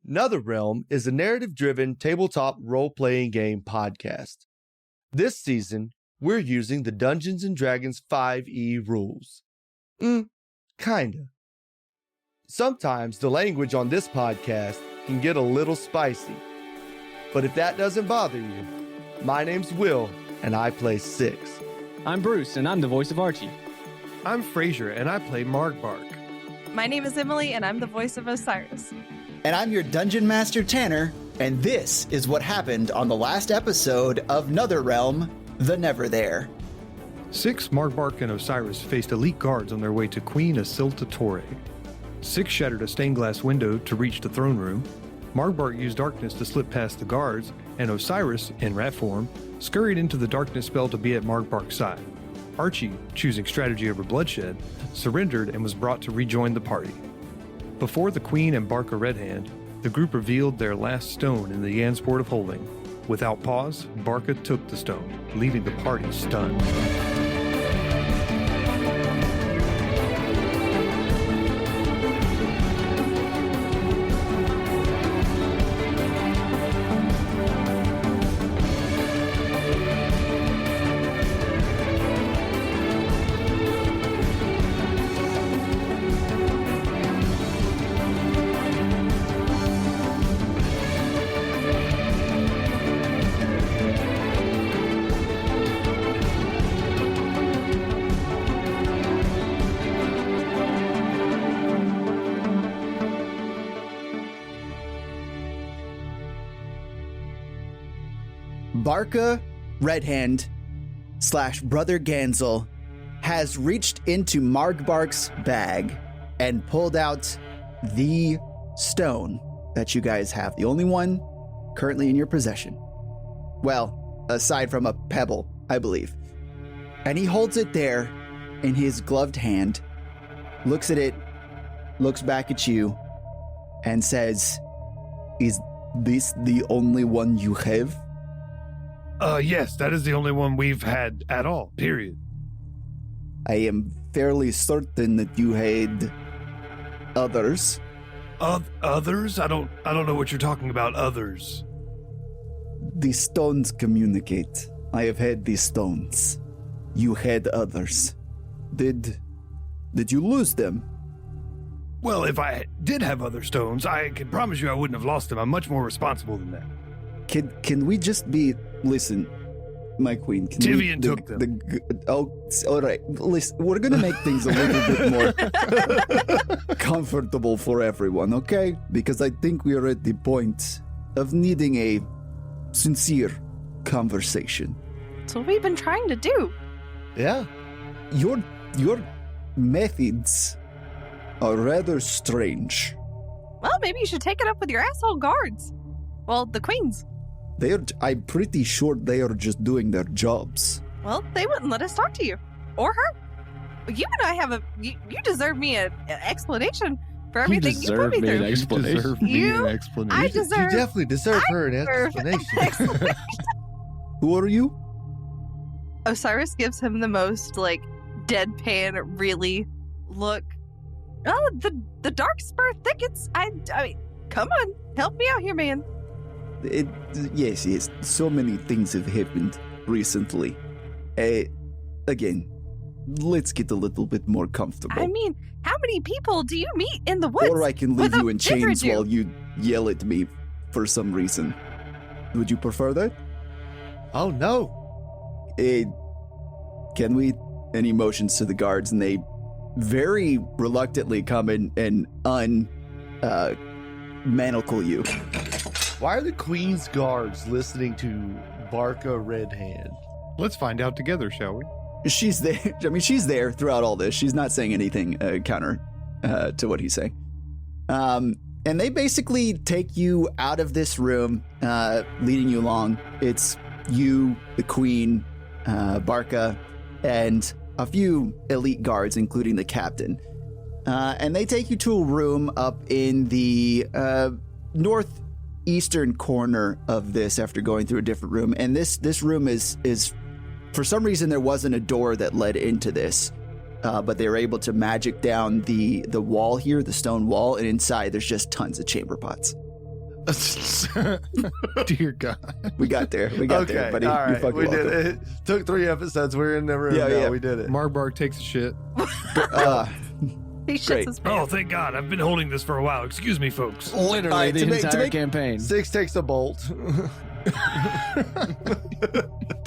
Neverthere is a narrative-driven tabletop role-playing game podcast. This season, we're using the Dungeons & Dragons 5e rules. Kinda. Sometimes the language on this podcast can get a little spicy. But if that doesn't bother you, my name's Will, and I play Six. I'm Bruce, and I'm the voice of Archie. I'm Fraser, and I play Margbark. My name is Emily, and I'm the voice of Osiris. And I'm your Dungeon Master Tanner, and this is what happened on the last episode of Neverthere, the Neverthere. Six, Margbark, and Osiris faced elite guards on their way to Queen Asilta Torre. Six shattered a stained glass window to reach the throne room. Margbark used darkness to slip past the guards, and Osiris, in rat form, scurried into the darkness spell to be at Margbark's side. Archie, choosing strategy over bloodshed, surrendered and was brought to rejoin the party. Before the Queen and Barkha Red Hand, the group revealed their last stone in the Yansport of Holding. Without pause, Barkha took the stone, leaving the party stunned. Barkha Redhand / Brother Gansel has reached into Margbark's bag and pulled out the stone that you guys have, the only one currently in your possession. Well, aside from a pebble, I believe. And he holds it there in his gloved hand, looks at it, looks back at you, and says, "Is this the only one you have?" Yes, that is the only one we've had at all, period. I am fairly certain that you had others. Others? I don't know what you're talking about, others. The stones communicate. I have had these stones. You had others. Did you lose them? Well, if I did have other stones, I can promise you I wouldn't have lost them. I'm much more responsible than that. Can we just be... Listen, my queen. Tivian took them. All right. Listen, we're going to make things a little bit more comfortable for everyone, okay? Because I think we are at the point of needing a sincere conversation. That's what we've been trying to do. Yeah. Your methods are rather strange. Well, maybe you should take it up with your asshole guards. Well, the queens. I'm pretty sure they are just doing their jobs. Well, they wouldn't let us talk to you. Or her. You and I have you deserve me an explanation for everything you put me through. An explanation. You deserve me an explanation. I deserve... You definitely deserve her an explanation. Who are you? Osiris gives him the most, deadpan, really look. Oh, the dark spur thickets. I mean, come on. Help me out here, man. Yes. So many things have happened recently. Again, let's get a little bit more comfortable. I mean, how many people do you meet in the woods? Or I can leave you in chains while you yell at me for some reason. Would you prefer that? Oh, no. Can we? Any motions to the guards, and they very reluctantly come in and manacle you. Why are the Queen's guards listening to Barkha Red Hand? Let's find out together, shall we? She's there. I mean, she's there throughout all this. She's not saying anything counter to what he's saying. And they basically take you out of this room, leading you along. It's you, the Queen, Barkha, and a few elite guards, including the captain. And they take you to a room up in the northeastern corner of this after going through a different room. And this room is for some reason there wasn't a door that led into this. But they were able to magic down the wall here, the stone wall, and inside there's just tons of chamber pots. Dear God. We got there. We got there, buddy. All You're right, fucking we welcome. did it. Took 3 episodes. We're in the room Yeah, now. yeah. We did it. Margbark takes a shit. He shits Great. his Oh, pants. thank God. I've been holding this for a while. Excuse me, folks. Literally All right, the to make- entire campaign. 6 takes a bolt.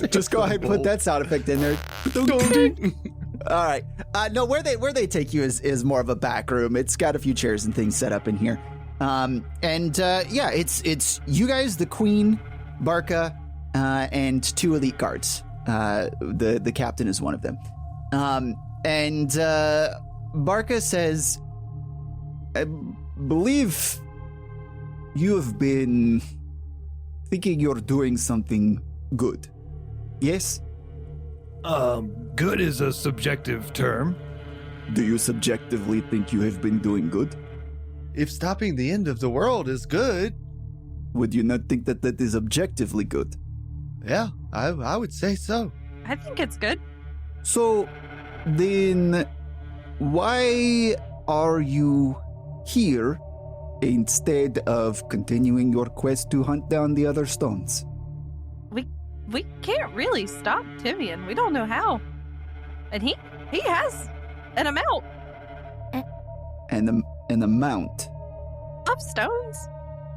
Just go ahead and put that sound effect in there. All right. No, where they take you is more of a back room. It's got a few chairs and things set up in here. It's you guys, the Queen, Barkha, and 2 elite guards. The captain is one of them. Barkha says, I believe you have been thinking you're doing something good. Yes? Good is a subjective term. Do you subjectively think you have been doing good? If stopping the end of the world is good, Would you not think that that is objectively good? yeah, I would say so. I think it's good. So, then, why are you here instead of continuing your quest to hunt down the other stones? We can't really stop Tivian. We don't know how. And he has an amount An amount. of stones.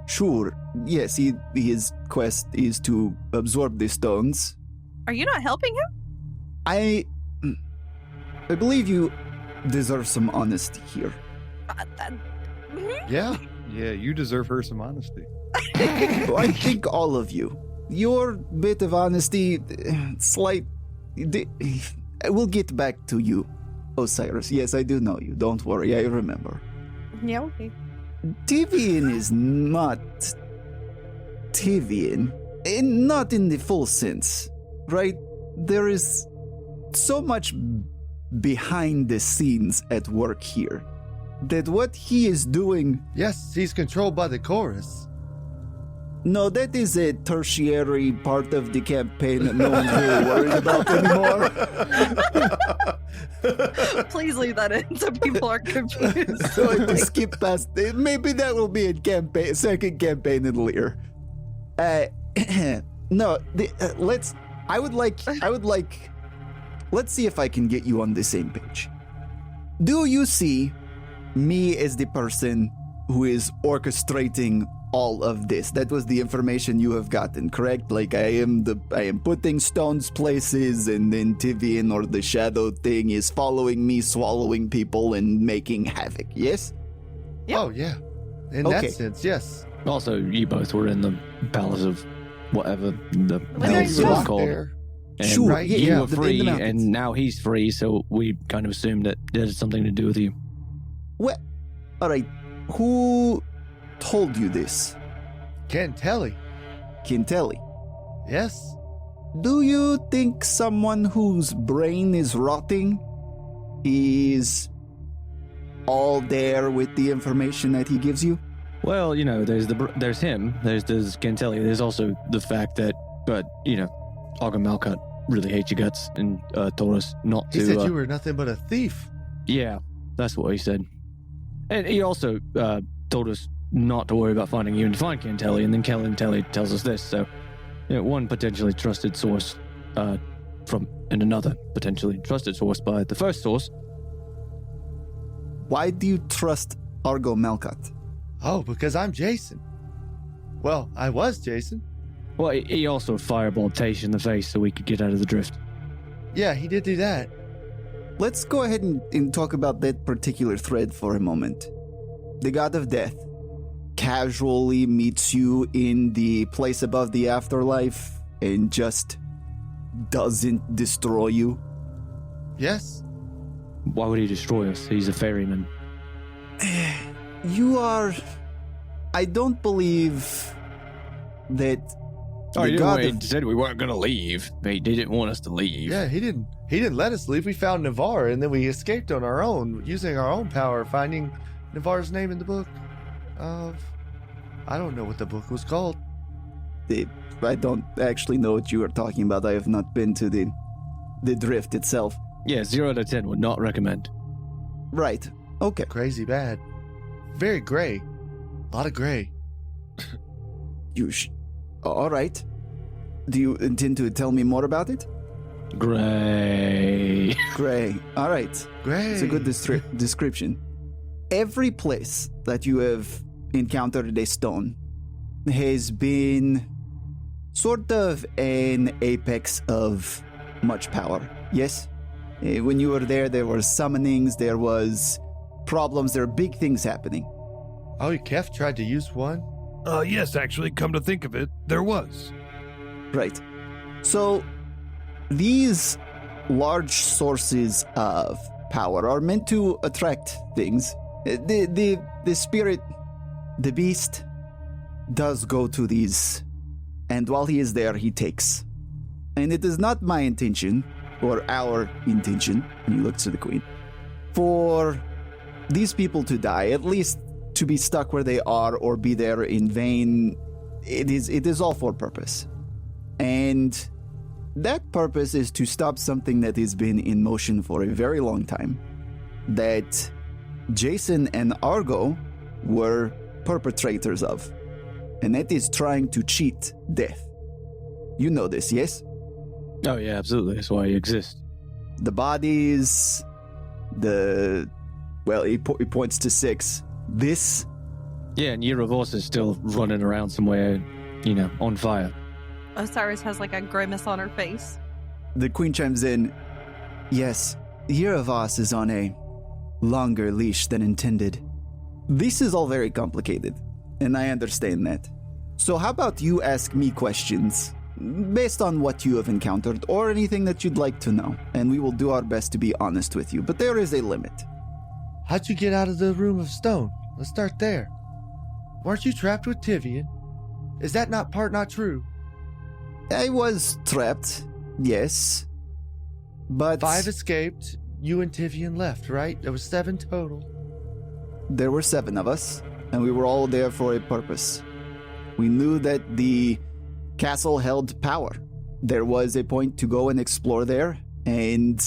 Sure, yes, his quest is to absorb the stones. Are you not helping him? I believe you deserve some honesty here. Yeah. Yeah, you deserve her some honesty. I think all of you. Your bit of honesty, we'll get back to you, Osiris. Yes, I do know you. Don't worry, I remember. Yeah, okay. Tivian is not Tivian, and not in the full sense, right? There is so much behind the scenes at work here that what he is doing. Yes, he's controlled by the chorus. No, that is a tertiary part of the campaign that no one's really worried about anymore. Please leave that in so people aren't confused. So I just skip past it. Maybe that will be a second campaign in Lear. No, let's see if I can get you on the same page. Do you see me as the person who is orchestrating all of this? That was the information you have gotten, correct? Like I am putting stones places, and then Tivian or the shadow thing is following me, swallowing people and making havoc. Yes? Yep. Oh, yeah. In Okay. that sense, yes. Also, you both were in the Palace of whatever the Whether hell it's it was not called. There. And Sure, right, yeah, you yeah, were in the free, mountains. and now he's free, so we kind of assumed that it had something to do with you. What? All right. Who told you this? Kentelli. Kintelli. Yes. Do you think someone whose brain is rotting is all there with the information that he gives you? Well, you know, there's him, there's Cantelli, there's also the fact that, Ogre Malcut really hates your guts and told us not He to. said you were nothing but a thief. Yeah, that's what he said. And he also told us not to worry about finding you and to find Cantelli, and then Cantelli tells us this. So, one potentially trusted source and another potentially trusted source by the first source. Why do you trust Argo Malkat? Oh, because I'm Jason. Well, I was Jason. Well, he also fireballed Tash in the face so we could get out of the drift. Yeah, he did do that. Let's go ahead and talk about that particular thread for a moment. The god of death casually meets you in the place above the afterlife and just doesn't destroy you. Yes. Why would he destroy us? He's a ferryman. You are... I don't believe that the god of... said we weren't going to leave. He didn't want us to leave. Yeah, he didn't let us leave. We found Navarre, and then we escaped on our own, using our own power, finding Navarre's name in the book of... I don't know what the book was called. I don't actually know what you are talking about. I have not been to the drift itself. Yeah, 0 out of 10 would not recommend. Right. Okay. Crazy bad. Very gray. A lot of gray. All right. Do you intend to tell me more about it? Gray. Gray. All right. Great. It's a good description. Every place that you have encountered a stone has been sort of an apex of much power. Yes? When you were there were summonings, there was problems, there were big things happening. Oh, Kef tried to use one? Yes, actually, come to think of it, there was. Right. So, these large sources of power are meant to attract things. The spirit, the beast, does go to these, and while he is there, he takes. And it is not my intention, or our intention, and he looks to the queen, for these people to die, at least to be stuck where they are or be there in vain. It is all for purpose. And that purpose is to stop something that has been in motion for a very long time, that Jason and Argo were perpetrators of, and that is trying to cheat death. You know this, yes? Oh, yeah, absolutely. That's why you exist. The bodies, he points to 6. This, Yeah, and Yerovos is still running around somewhere, on fire. Osiris has like a grimace on her face. the queen chimes in. Yes, Yerovos is on a longer leash than intended. This is all very complicated, and I understand that. So how about you ask me questions based on what you have encountered or anything that you'd like to know, and we will do our best to be honest with you, but there is a limit. How'd you get out of the room of stone? Let's start there. Weren't you trapped with Tivian? Is that not true? I was trapped, yes, but 5 escaped, you and Tivian left, right? There was 7 total. there were 7 of us, and we were all there for a purpose. We knew that the castle held power. There was a point to go and explore there, and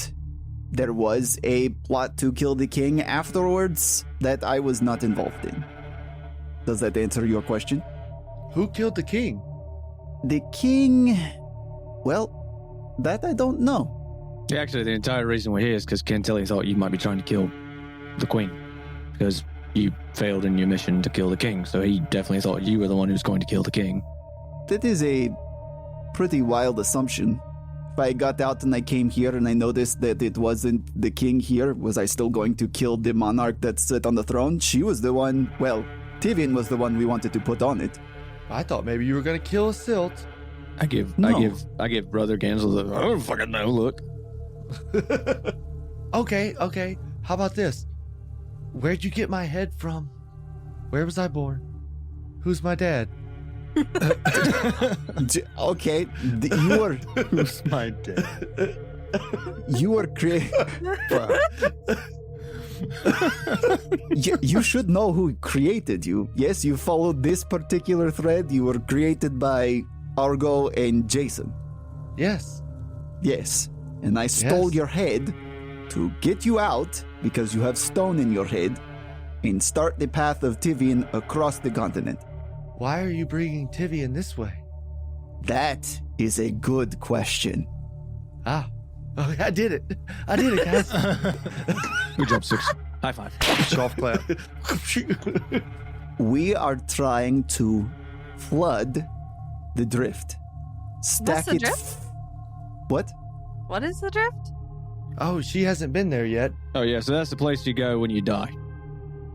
there was a plot to kill the king afterwards that I was not involved in. Does that answer your question? Who killed the king? The king... Well, that I don't know. Yeah, actually, the entire reason we're here is because Kentelli thought you might be trying to kill the queen. Because you failed in your mission to kill the king, so he definitely thought you were the one who was going to kill the king. That is a pretty wild assumption. If I got out and I came here and I noticed that it wasn't the king here, was I still going to kill the monarch that sat on the throne? She was the one, well, Tivian was the one we wanted to put on it. I thought maybe you were going to kill a silt. I give Brother Gansel the, I don't fucking know, look. Okay. How about this? Where'd you get my head from? Where was I born? Who's my dad? Okay, you were... Who's my dad? You were You should know who created you. Yes, you followed this particular thread. You were created by Argo and Jason. Yes. Yes. And I stole your head to get you out because you have stone in your head and start the path of Tivian across the continent. Why are you bringing Tivian this way? That is a good question. Ah. Oh, I did it, guys. Good job, Six. High five. Golf clap. We are trying to flood the drift. What's the drift? What? What is the drift? Oh, she hasn't been there yet. Oh, yeah, so that's the place you go when you die.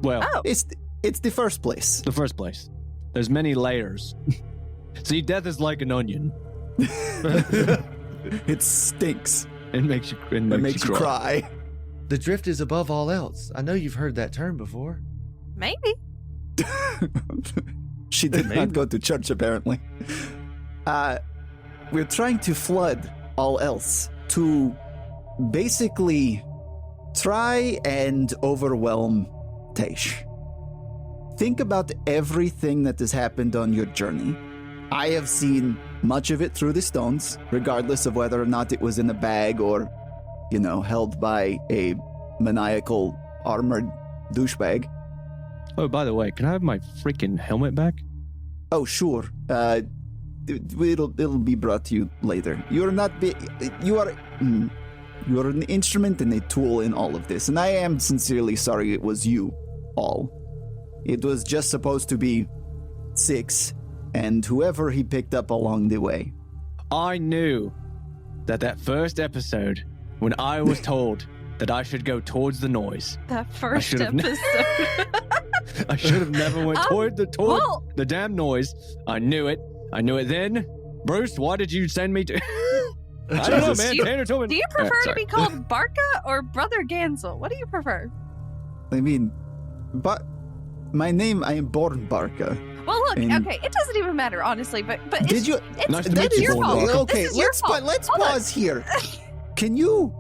Well, Oh. It's the first place. the first place. There's many layers. See, death is like an onion. It stinks. It makes you, It makes you cry. The drift is above all else. I know you've heard that term before. Maybe. She did not go to church, apparently. We're trying to flood all else to basically try and overwhelm Taish. Think about everything that has happened on your journey. I have seen much of it through the stones, regardless of whether or not it was in a bag or, held by a maniacal armored douchebag. Oh, by the way, can I have my freaking helmet back? Oh, sure. It'll be brought to you later. You are an instrument and a tool in all of this, and I am sincerely sorry it was you all. It was just supposed to be 6 and whoever he picked up along the way. I knew that first episode when I was told that I should go towards the noise. That first should have episode. I should have never went toward the damn noise. I knew it. I knew it then. Bruce, why did you send me to... I don't know, man. Tanner told me. Do you prefer to sorry. be called Barkha or Brother Gansel? What do you prefer? I mean, but my name, I am born Barkha. Well, look, And- okay, it doesn't even matter, honestly, but Did it's, you? it's, Nice to it's meet you, your Born fault. Barkha. Okay, This is your fault. let's Hold on. pause here. Can you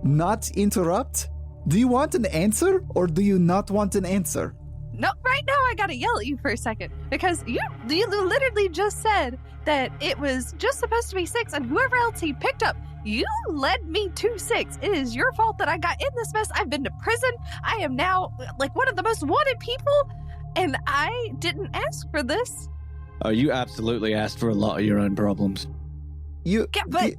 not interrupt? Do you want an answer or do you not want an answer? No, right now I gotta yell at you for a second because you literally just said that it was just supposed to be 6 and whoever else he picked up, you led me to 6. It is your fault that I got in this mess. I've been to prison. I am now like one of the most wanted people and I didn't ask for this. Oh, you absolutely asked for a lot of your own problems. You, Yeah, but-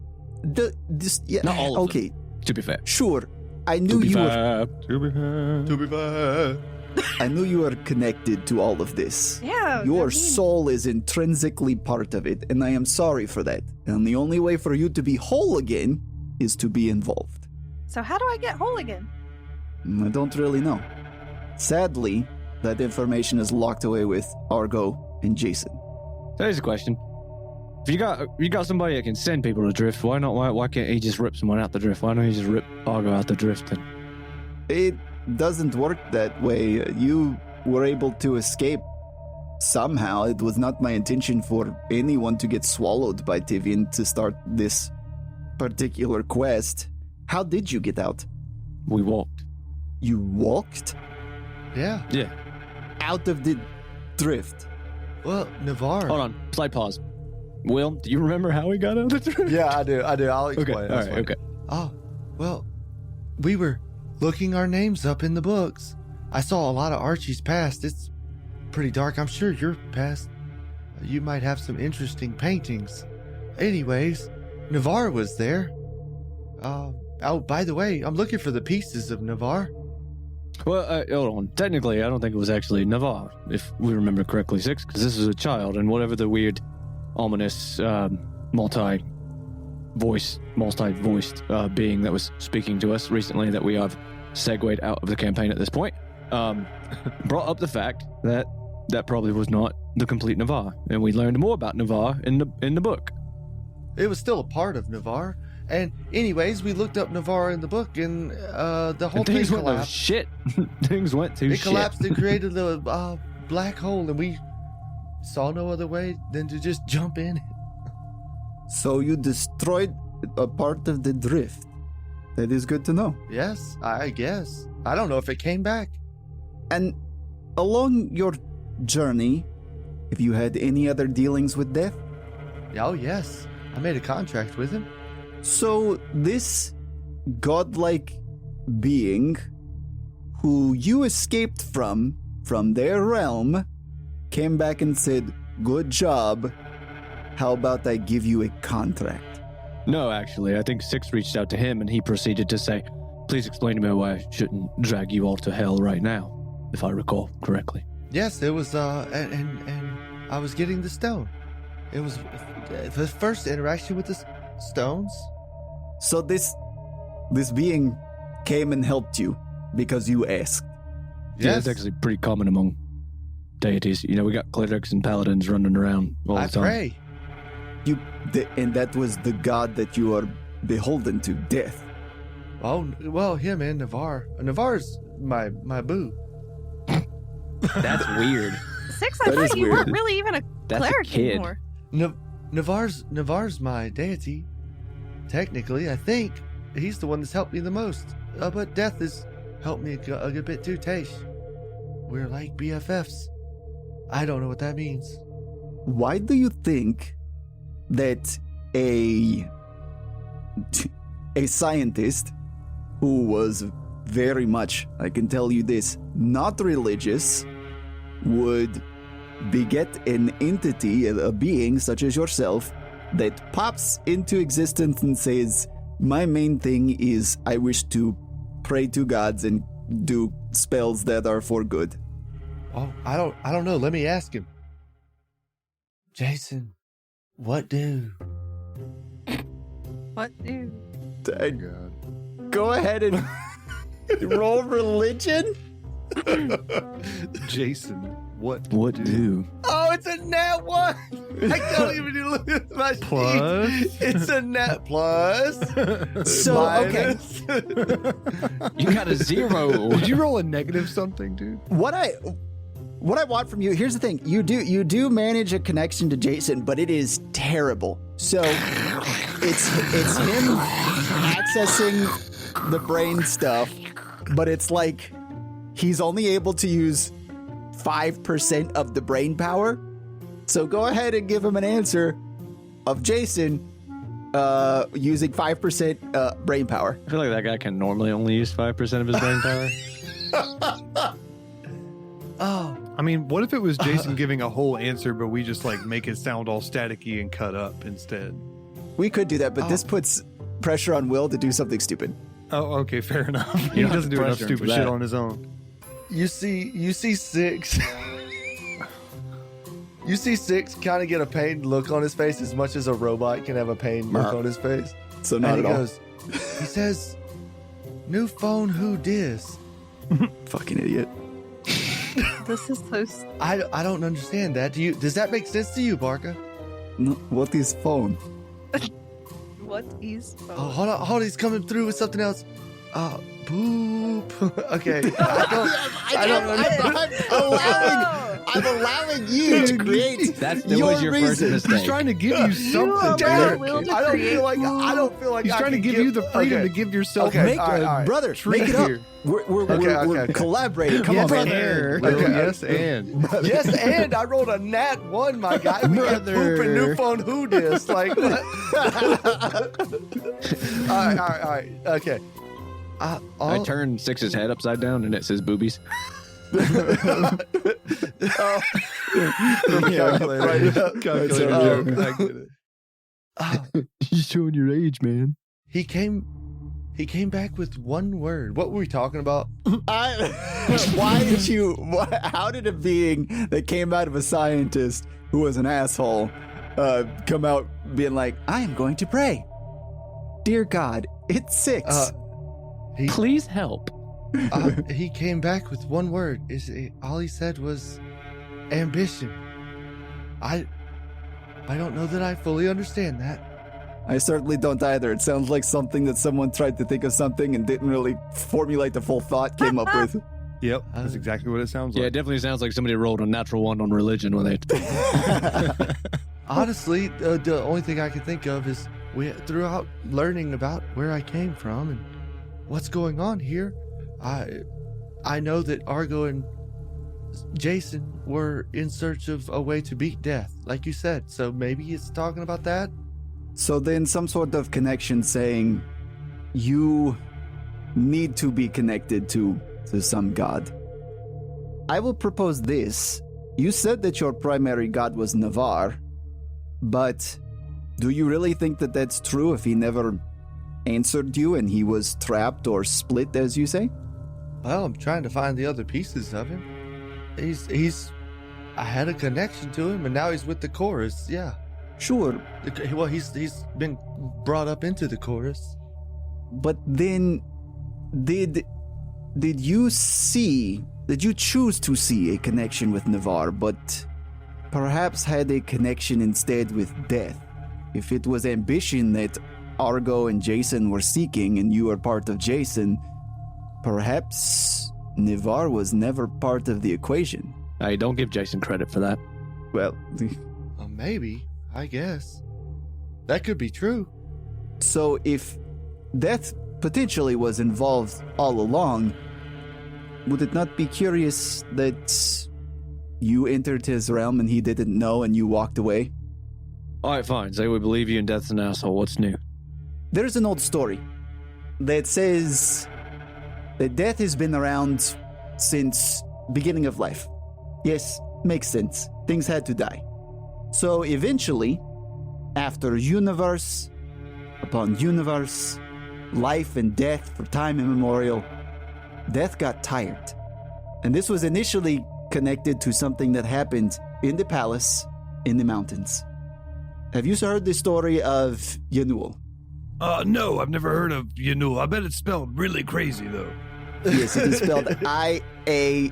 yeah, Not all of okay, To be fair. sure. I knew you were. To be fair. I knew you were connected to all of this. Yeah. Your soul is intrinsically part of it, and I am sorry for that. And the only way for you to be whole again is to be involved. So how do I get whole again? I don't really know. Sadly, that information is locked away with Argo and Jason. Here's a question. If you got somebody that can send people adrift, why not? Why can't he just rip someone out the drift? Why don't he just rip Argo out the drift then? It doesn't work that way. You were able to escape somehow. It was not my intention for anyone to get swallowed by Tivian to start this particular quest. How did you get out? We walked. You walked Yeah. Yeah. out of the drift. Well, Navarre. Hold on. Slight pause. Will, do you remember how we got out of the drift? Yeah, I do. I'll Okay. explain. All That's right. fine. Okay. Oh, well, we were looking our names up in the books. I saw a lot of Archie's past. It's pretty dark. I'm sure your past, you might have some interesting paintings. Anyways, Navarre was there. Oh, by the way, I'm looking for the pieces of Navarre. Well, hold on. Technically, I don't think it was actually Navarre, if we remember correctly, 6, because this is a child, and whatever the weird, ominous, multi-voiced being that was speaking to us recently that we have segued out of the campaign at this point, brought up the fact that probably was not the complete Navarre, and we learned more about Navarre in the book. It was still a part of Navarre. And anyways, we looked up Navarre in the book, and the whole And thing things went to collapsed. shit. Things went to It shit. collapsed and created a black hole, and we saw no other way than to just jump in. So you destroyed a part of the drift. That is good to know. Yes, I guess. I don't know if it came back. And along your journey, have you had any other dealings with death? Oh, yes. I made a contract with him. So this godlike being who you escaped from their realm came back and said, "Good job. How about I give you a contract?" No, actually, I think 6 reached out to him, and he proceeded to say, "Please explain to me why I shouldn't drag you all to hell right now," if I recall correctly. Yes, it was, and I was getting the stone. It was the first interaction with the stones. So this being came and helped you because you asked. Yeah, Yes, it's actually pretty common among deities. You know, we got clerics and paladins running around all I the time. pray. And that was the god that you are beholden to, death. Oh, well, him and Navarre. Navarre's my boo. That's weird. 6, I That is thought you weird. weren't really even a That's a cleric kid. anymore. Navarre's my deity. Technically, I think he's the one that's helped me the most. But Death has helped me a good bit too, Taish. We're like BFFs. I don't know what that means. Why do you think that a scientist who was very much, I can tell you this, not religious, would beget an entity, a being such as yourself, that pops into existence and says, my main thing is I wish to pray to gods and do spells that are for good. Oh, I don't know. Let me ask him. Jason, what do? What do? Go ahead and roll religion. Jason, what do? Oh, it's a nat 1. I can't even do my Plus? sheet. It's a nat plus. So, okay. You got a 0. Did you roll a negative something, dude? What I want from you, here's the thing. You do manage a connection to Jason, but it is terrible. So it's him accessing the brain stuff, but it's like he's only able to use 5% of the brain power. So go ahead and give him an answer of Jason using 5% brain power. I feel like that guy can normally only use 5% of his brain power. Oh, I mean, what if it was Jason giving a whole answer, but we just like make it sound all staticky and cut up instead? We could do that, but this puts pressure on Will to do something stupid. Oh, okay, fair enough. He don't have doesn't to do enough pressure him for stupid shit that. on his own. you see 6. You see 6 kind of get a pained look on his face as much as a robot can have a pained look on his face. So not And at he all. goes, he says, new phone, who dis? Fucking idiot. This is so. I don't understand that. Does that make sense to you, Barkha? No, what is phone? What is? Oh, hold on, he's coming through with something else. Boop. Okay. I'm allowing you to create That your was your first reason. mistake. He's trying to give you something, allow Derek. Will to I don't create feel like He's I trying to can give you the freedom to give yourself. Okay. Make all right. brother, Truth make it up. here. We're Okay. collaborating. Come on, man. Brother. Will, Okay. yes, and Yes, and I rolled a nat 1, my guy. We get Brother. pooping new phone who dis. Like, what? all right. Okay. I turned 6's head upside down and it says boobies. calculator Oh. joke. I get it. You're showing your age, man. He came back with one word. What were we talking about? How did a being that came out of a scientist who was an asshole come out being like, I am going to pray? Dear God, it's 6. Please help. He came back with one word. All he said was ambition. I don't know that I fully understand that. I certainly don't either. It sounds like something that someone tried to think of something and didn't really formulate the full thought, came up with. Yep, that's exactly what it sounds Yeah, it like. definitely sounds like somebody rolled a natural 1 on religion when they. Honestly, the only thing I can think of is throughout learning about where I came from and what's going on here, I know that Argo and Jason were in search of a way to beat death, like you said. So maybe it's talking about that. So then some sort of connection saying you need to be connected to some god. I will propose this. You said that your primary god was Navarre, but do you really think that that's true if he never answered you and he was trapped or split, as you say? Well, I'm trying to find the other pieces of him. I had a connection to him, and now he's with the chorus. Yeah. Sure, Well, he's been brought up into the chorus. but then did you choose to see a connection with Navarre, but perhaps had a connection instead with death? If it was ambition that Argo and Jason were seeking and you were part of Jason, perhaps Navarre was never part of the equation. Hey, don't give Jason credit for that. Well, Maybe, I guess. That could be true. so if death potentially was involved all along, would it not be curious that you entered his realm and he didn't know and you walked away? All right, fine. Say we believe you and Death's an asshole. What's new? There's an old story that says that death has been around since beginning of life. Yes, makes sense. things had to die. So eventually, after universe upon universe, life and death for time immemorial, death got tired. And this was initially connected to something that happened in the palace in the mountains. Have you heard the story of Yanul? No, I've never heard of Yanul. I bet it's spelled really crazy, though. Yes, it is spelled I-A-N-U-U-L.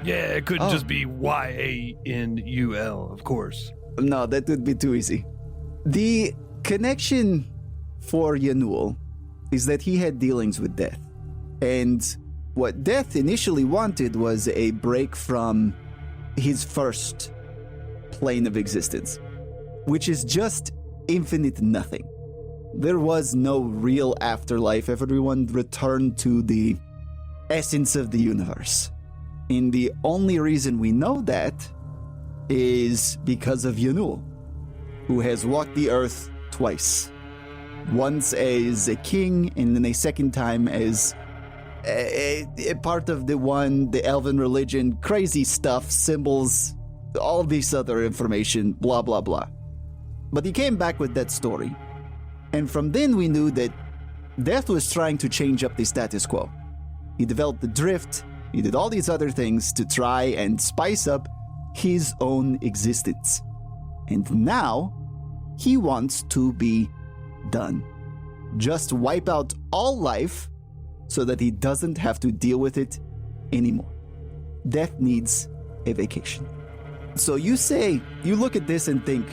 Yeah, it couldn't just be Y-A-N-U-L, of course. No, that would be too easy. The connection for Yanul is that he had dealings with death. And what death initially wanted was a break from his first plane of existence, which is just infinite nothing. There was no real afterlife. Everyone returned to the essence of the universe. And the only reason we know that is because of Yanul, who has walked the earth twice. Once as a king, and then a second time as a part of the elven religion, crazy stuff, symbols, all this other information, blah, blah, blah. But he came back with that story. And from then we knew that Death was trying to change up the status quo. He developed the drift, he did all these other things to try and spice up his own existence. And now, he wants to be done. Just wipe out all life so that he doesn't have to deal with it anymore. Death needs a vacation. So you look at this and think,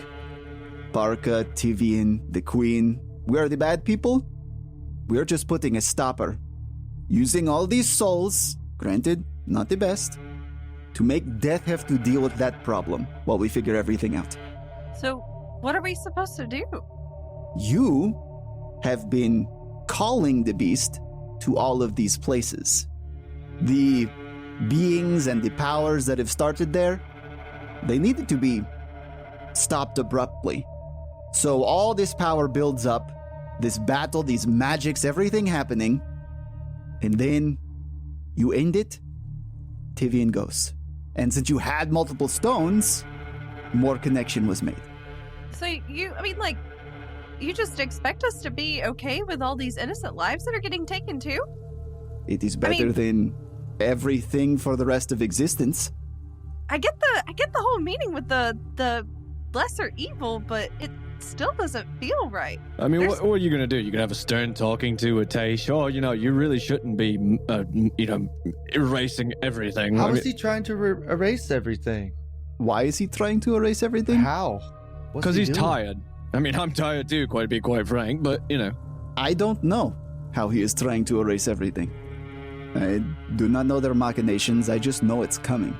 Barkha, Tivian, the Queen, we're the bad people? We're just putting a stopper. Using all these souls, granted, not the best, to make Death have to deal with that problem while we figure everything out. So, what are we supposed to do? You have been calling the beast to all of these places. The beings and the powers that have started there, they needed to be stopped abruptly. So all this power builds up, this battle, these magics, everything happening, and then you end it, Tivian goes. And since you had multiple stones, more connection was made. So you just expect us to be okay with all these innocent lives that are getting taken too? It is better than everything for the rest of existence. I get the whole meaning with the lesser evil, but it still doesn't feel right. I mean, what are you going to do? You're going to have a stern talking to a Taish? Oh, you really shouldn't be, erasing everything. How is he trying to erase everything? Why is he trying to erase everything? How? Because he's tired. I mean, I'm tired too, to be quite frank, but, I don't know how he is trying to erase everything. I do not know their machinations, I just know it's coming.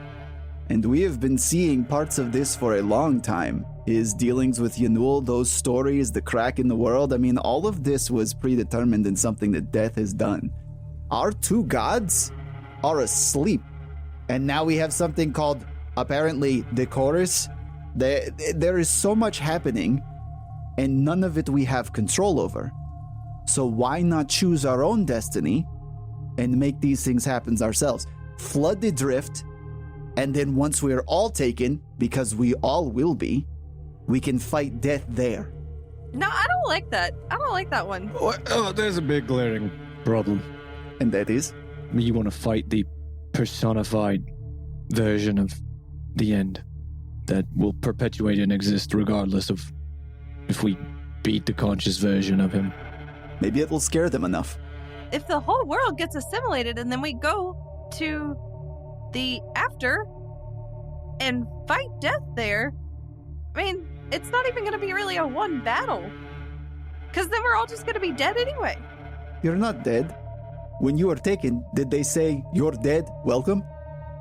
And we have been seeing parts of this for a long time. His dealings with Yanul, those stories, the crack in the world. I mean, all of this was predetermined in something that Death has done. Our two gods are asleep. And now we have something called, apparently, the chorus. There is so much happening, and none of it we have control over. So why not choose our own destiny and make these things happen ourselves? Flood the drift, and then once we're all taken, because we all will be, we can fight Death there. No, I don't like that. I don't like that one. Oh, there's a big glaring problem. And that is? You want to fight the personified version of the end that will perpetuate and exist regardless of if we beat the conscious version of him. Maybe it will scare them enough. If the whole world gets assimilated and then we go to the after and fight Death there, I mean, it's not even going to be really a one battle. Because then we're all just going to be dead anyway. You're not dead. When you were taken, did they say, "You're dead, welcome"?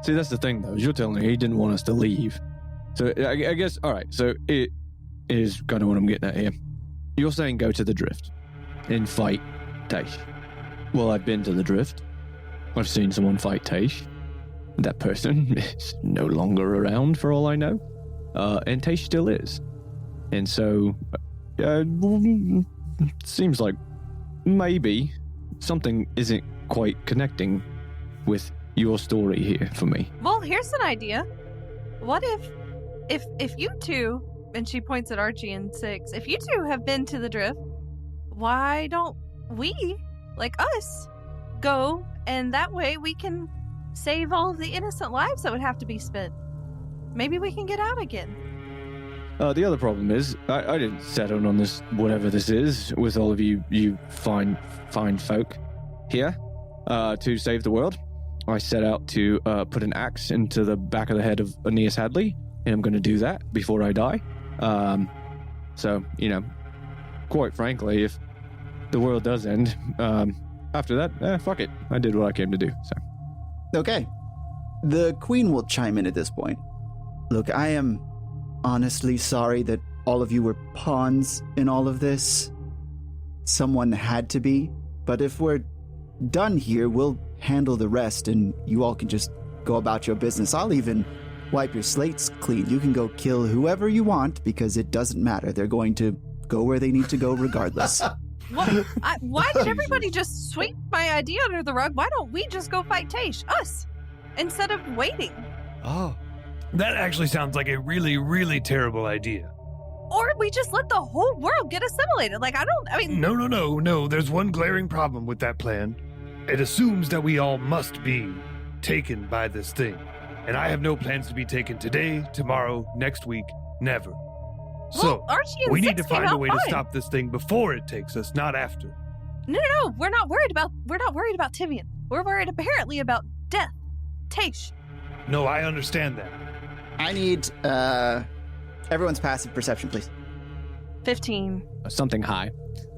See, that's the thing, though. You're telling me he didn't want us to leave. So I guess, all right, so it is kind of what I'm getting at here. You're saying go to the Drift and fight Taish. Well, I've been to the Drift. I've seen someone fight Taish. That person is no longer around for all I know. And Taish still is. And so, seems like maybe something isn't quite connecting with your story here for me. Well, here's an idea. what if you two, and she points at Archie and Six, if you two have been to the drift, why don't we, like us, go, and that way we can save all of the innocent lives that would have to be spent. Maybe we can get out again. The other problem is, I didn't set out on this, whatever this is, with all of you fine folk here, to save the world. I set out to put an axe into the back of the head of Aeneas Hadley, and I'm going to do that before I die. So, quite frankly, if the world does end, after that, fuck it. I did what I came to do, so. Okay. The queen will chime in at this point. Look, I am honestly sorry that all of you were pawns in all of this. Someone had to be, but if we're done here, we'll handle the rest and you all can just go about your business. I'll even wipe your slates clean. You can go kill whoever you want because it doesn't matter. They're going to go where they need to go regardless. Well, why did everybody just sweep my idea under the rug? Why don't we just go fight Taish, us, instead of waiting? Oh. That actually sounds like a really, really terrible idea. Or we just let the whole world get assimilated. No. There's one glaring problem with that plan. It assumes that we all must be taken by this thing. And I have no plans to be taken today, tomorrow, next week, never. So, Archie and we Six need to came find a out way to fine. stop this thing before it takes us, not after. No. We're not worried about Tivian. We're worried apparently about death. Taish. No, I understand that. I need everyone's passive perception, please. 15. Something high.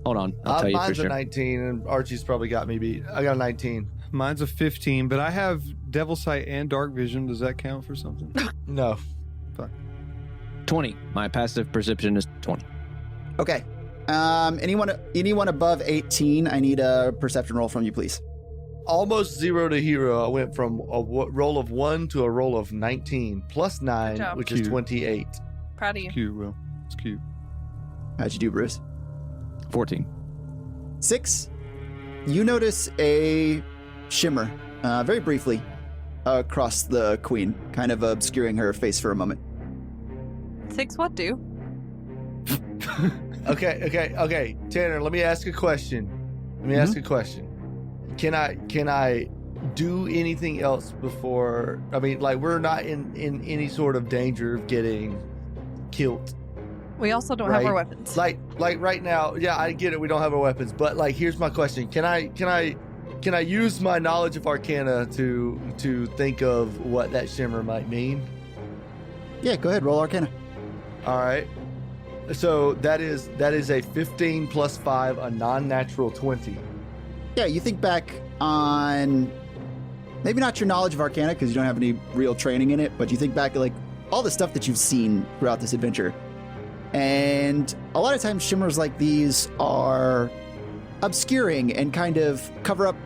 Hold on, I'll tell you for Mine's sure. a 19, and Archie's probably got me beat. I got a 19. Mine's a 15, but I have Devil Sight and Dark Vision. Does that count for something? No. 20. My passive perception is 20. Okay. Anyone above 18, I need a perception roll from you, please. Almost 0 to hero. I went from a roll of 1 to a roll of 19, plus 9, Good job. which Cute. is 28. Proud of you. It's cute, Will. It's cute. How'd you do, Bruce? 14. 6. You notice a shimmer, very briefly, across the queen, kind of obscuring her face for a moment. 6 what do? Okay. Tanner, let me ask a question. Can I do anything else before? I mean, like, we're not in any sort of danger of getting killed. We also don't have Right. our weapons. Like right now, yeah, I get it. We don't have our weapons, but like, here's my question: Can I use my knowledge of Arcana to think of what that shimmer might mean? Yeah, go ahead, roll Arcana. All right. So that is a 15 plus 5, a non-natural 20. Yeah, you think back on maybe not your knowledge of Arcana because you don't have any real training in it, but you think back at like all the stuff that you've seen throughout this adventure. And a lot of times shimmers like these are obscuring and kind of cover up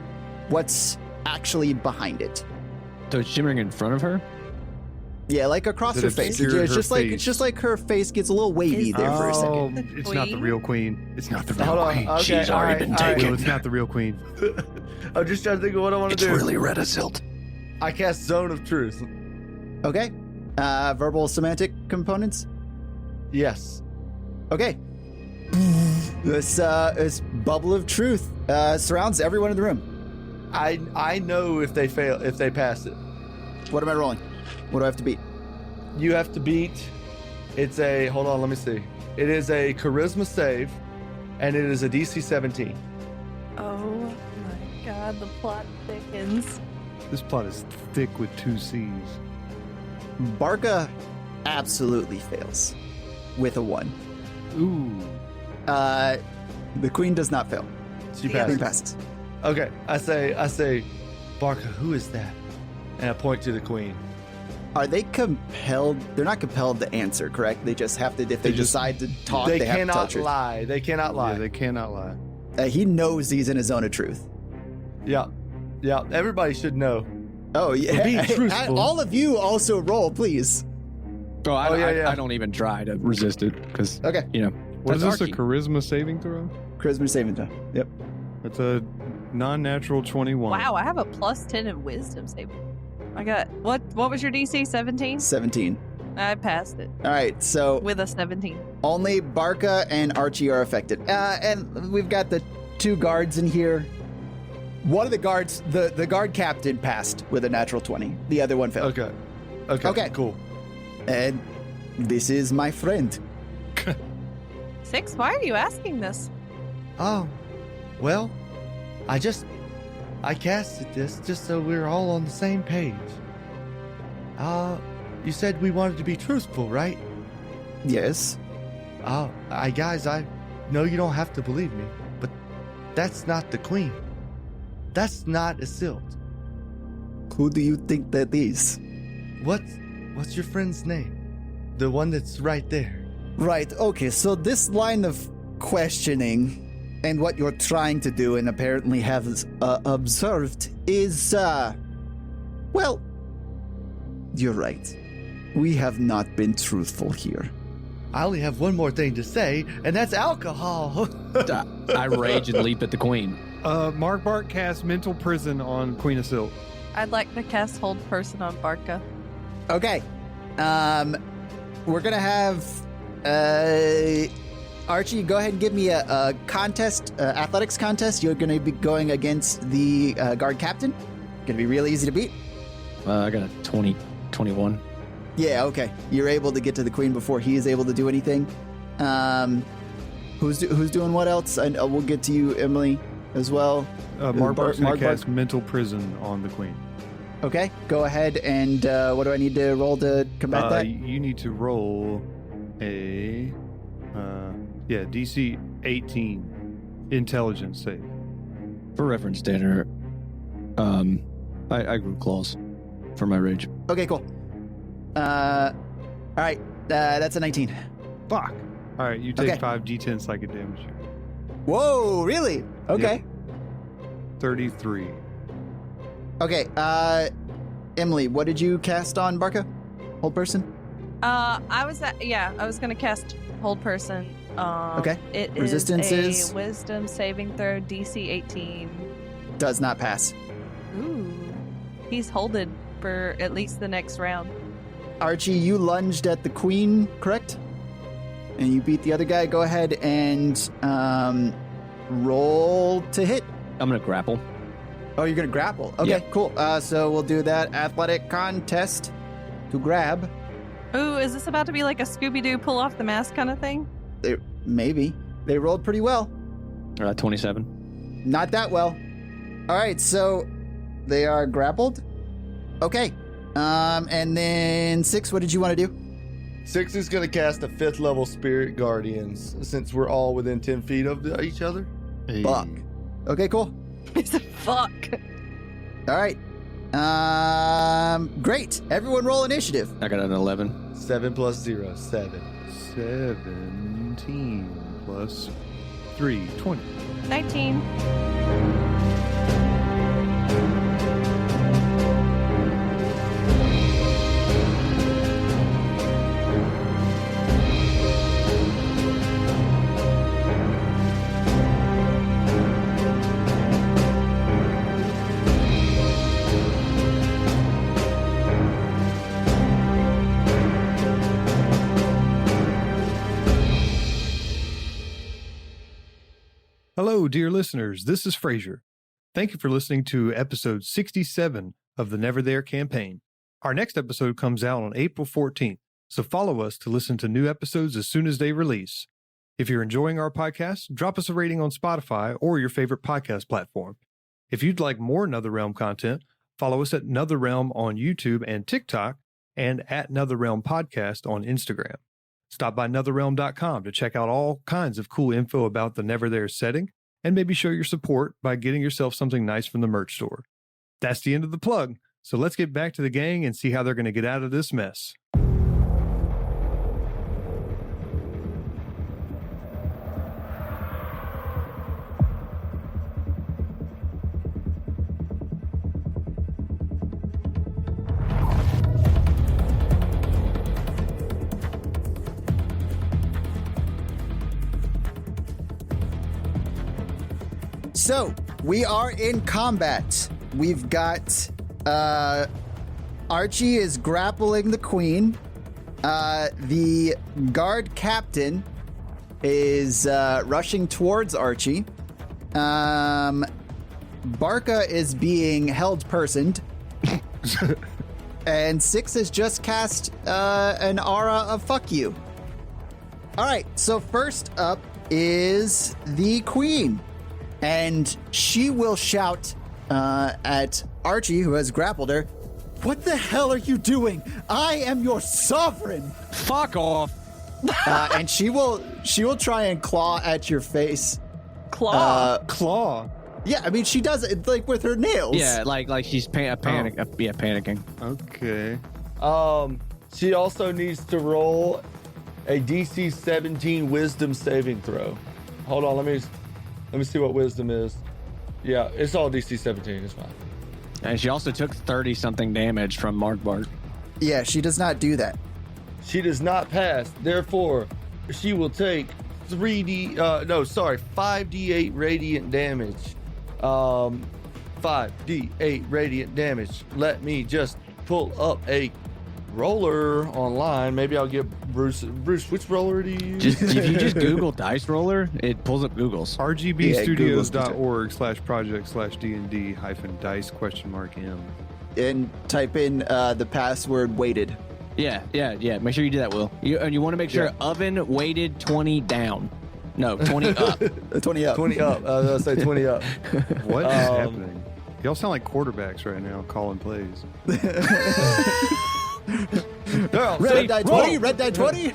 what's actually behind it. So it's shimmering in front of her? Yeah, like across That her face. obscured her It's just like her face gets a little wavy there for a second. The It's not the queen? real queen. It's not the real Hold on. queen. Okay, She's all already right, been all right. taken. No, it's not the real queen. I'm just trying to think of what I want It's to do. really Redisilt. I cast Zone of Truth. Okay. Verbal semantic components. Yes. Okay. This bubble of truth surrounds everyone in the room. I know if they pass it. What am I rolling? What do I have to beat? You have to beat. Hold on, let me see. It is a charisma save, and it is a DC 17. Oh my god, the plot thickens. This plot is thick with 2 C's. Barkha absolutely fails with a 1. Ooh. The queen does not fail. She Yeah. Queen passes. passes. Okay, I say, Barkha, who is that? And I point to the queen. Are they compelled? They're not compelled to answer, correct? They just have to, if they decide to talk, They they have to tell cannot the truth. lie. They cannot lie. Yeah, they cannot lie. He knows he's in a zone of truth. Yeah. Everybody should know. Oh, yeah. We're being truthful. All of you also roll, please. Oh, yeah. I don't even try to resist it because, Okay. What is that's this, Archie. a charisma saving throw? Charisma saving throw. Yep. It's a non-natural 21. Wow, I have a plus 10 in wisdom save. I got what was your DC? 17? 17. I passed it All right, so with a 17. only Barkha and Archie are affected. And we've got the 2 guards in here. One of the guards, the guard captain, passed with a natural 20. The other one failed. Okay, cool. And this is my friend. 6, why are you asking this? Oh, well, I casted this just so we're all on the same page. You said we wanted to be truthful, right? Yes. Guys, I know you don't have to believe me, but that's not the queen. That's not Isilt. Who do you think that is? What's your friend's name? The one that's right there. Right, okay, so this line of questioning and what you're trying to do and apparently have observed is, well, you're right. We have not been truthful here. I only have one more thing to say, and that's alcohol. I rage and leap at the queen. Markbark casts mental prison on Queen of Silk. I'd like to cast Hold Person on Barkha. Okay, we're gonna have, Archie, go ahead and give me a contest, athletics contest. You're gonna be going against the guard captain. Gonna be real easy to beat. I got a 21. Yeah, okay. You're able to get to the queen before he is able to do anything. Who's doing what else? We'll get to you, Emily, as well. Markbark's going to Markbark. cast mental prison on the queen. Okay, go ahead. And what do I need to roll to combat that? You need to roll a DC 18 intelligence save. For reference, Tanner, I grew claws for my rage. Okay, cool. All right, that's a 19. Fuck. All right, you take Okay. 5 d10 psychic damage. Whoa, really? Okay. 33. Okay, Emily, what did you cast on Barkha? Hold person? I was gonna cast Hold Person. Okay. It Resistance is is? a Wisdom saving throw, DC 18. Does not pass. Ooh, he's holded for at least the next round. Archie, you lunged at the queen, correct? And you beat the other guy. Go ahead and roll to hit. I'm gonna grapple. Oh, you're going to grapple. Okay, Yeah. cool. So we'll do that athletic contest to grab. Ooh, is this about to be like a Scooby-Doo pull off the mask kind of thing? Maybe. They rolled pretty well. 27. Not that well. All right, so they are grappled. Okay. And then 6, what did you want to do? 6 is going to cast a 5th level Spirit Guardians since we're all within 10 feet of each other. Fuck. Okay, cool. It's a fuck. All right. Great. Everyone roll initiative. I got an 11. 7 plus 0, 7. 17 plus 3, 20. 19. Hello, dear listeners. This is Frazier. Thank you for listening to episode 67 of the Neverthere campaign. Our next episode comes out on April 14th, so follow us to listen to new episodes as soon as they release. If you're enjoying our podcast, drop us a rating on Spotify or your favorite podcast platform. If you'd like more NotherRealm content, follow us at NotherRealm on YouTube and TikTok and at NotherRealm Podcast on Instagram. Stop by NotherRealm.com to check out all kinds of cool info about the Neverthere setting and maybe show your support by getting yourself something nice from the merch store. That's the end of the plug, so let's get back to the gang and see how they're going to get out of this mess. So, we are in combat. We've got Archie is grappling the queen. The guard captain is rushing towards Archie. Barkha is being held personed. And Six has just cast an aura of fuck you. All right, so first up is the queen. And she will shout at Archie, who has grappled her, "What the hell are you doing? I am your sovereign!" Fuck off. And she will try and claw at your face. Claw. Claw. Yeah, I mean, she does it like with her nails. Yeah, like she's panicking. Okay. She also needs to roll a DC 17 Wisdom saving throw. Hold on, let me see what Wisdom is. Yeah, it's all DC 17. It's fine. And she also took 30-something damage from Markbark. Yeah, she does not do that. She does not pass. Therefore, she will take 5d8 radiant damage. 5d8 radiant damage. Let me just pull up a roller online. Maybe I'll get Bruce, which roller do you use? If you just Google dice roller, it pulls up Google's. rgbstudios.org/project/dnd-dice?M. And type in the password weighted. Yeah. Make sure you do that, Will. And you want to make sure oven weighted 20 down. No, 20 up. 20 up. 20 up. I was going to say 20 up. What is happening? Y'all sound like quarterbacks right now calling plays. Red die 20, red die 20.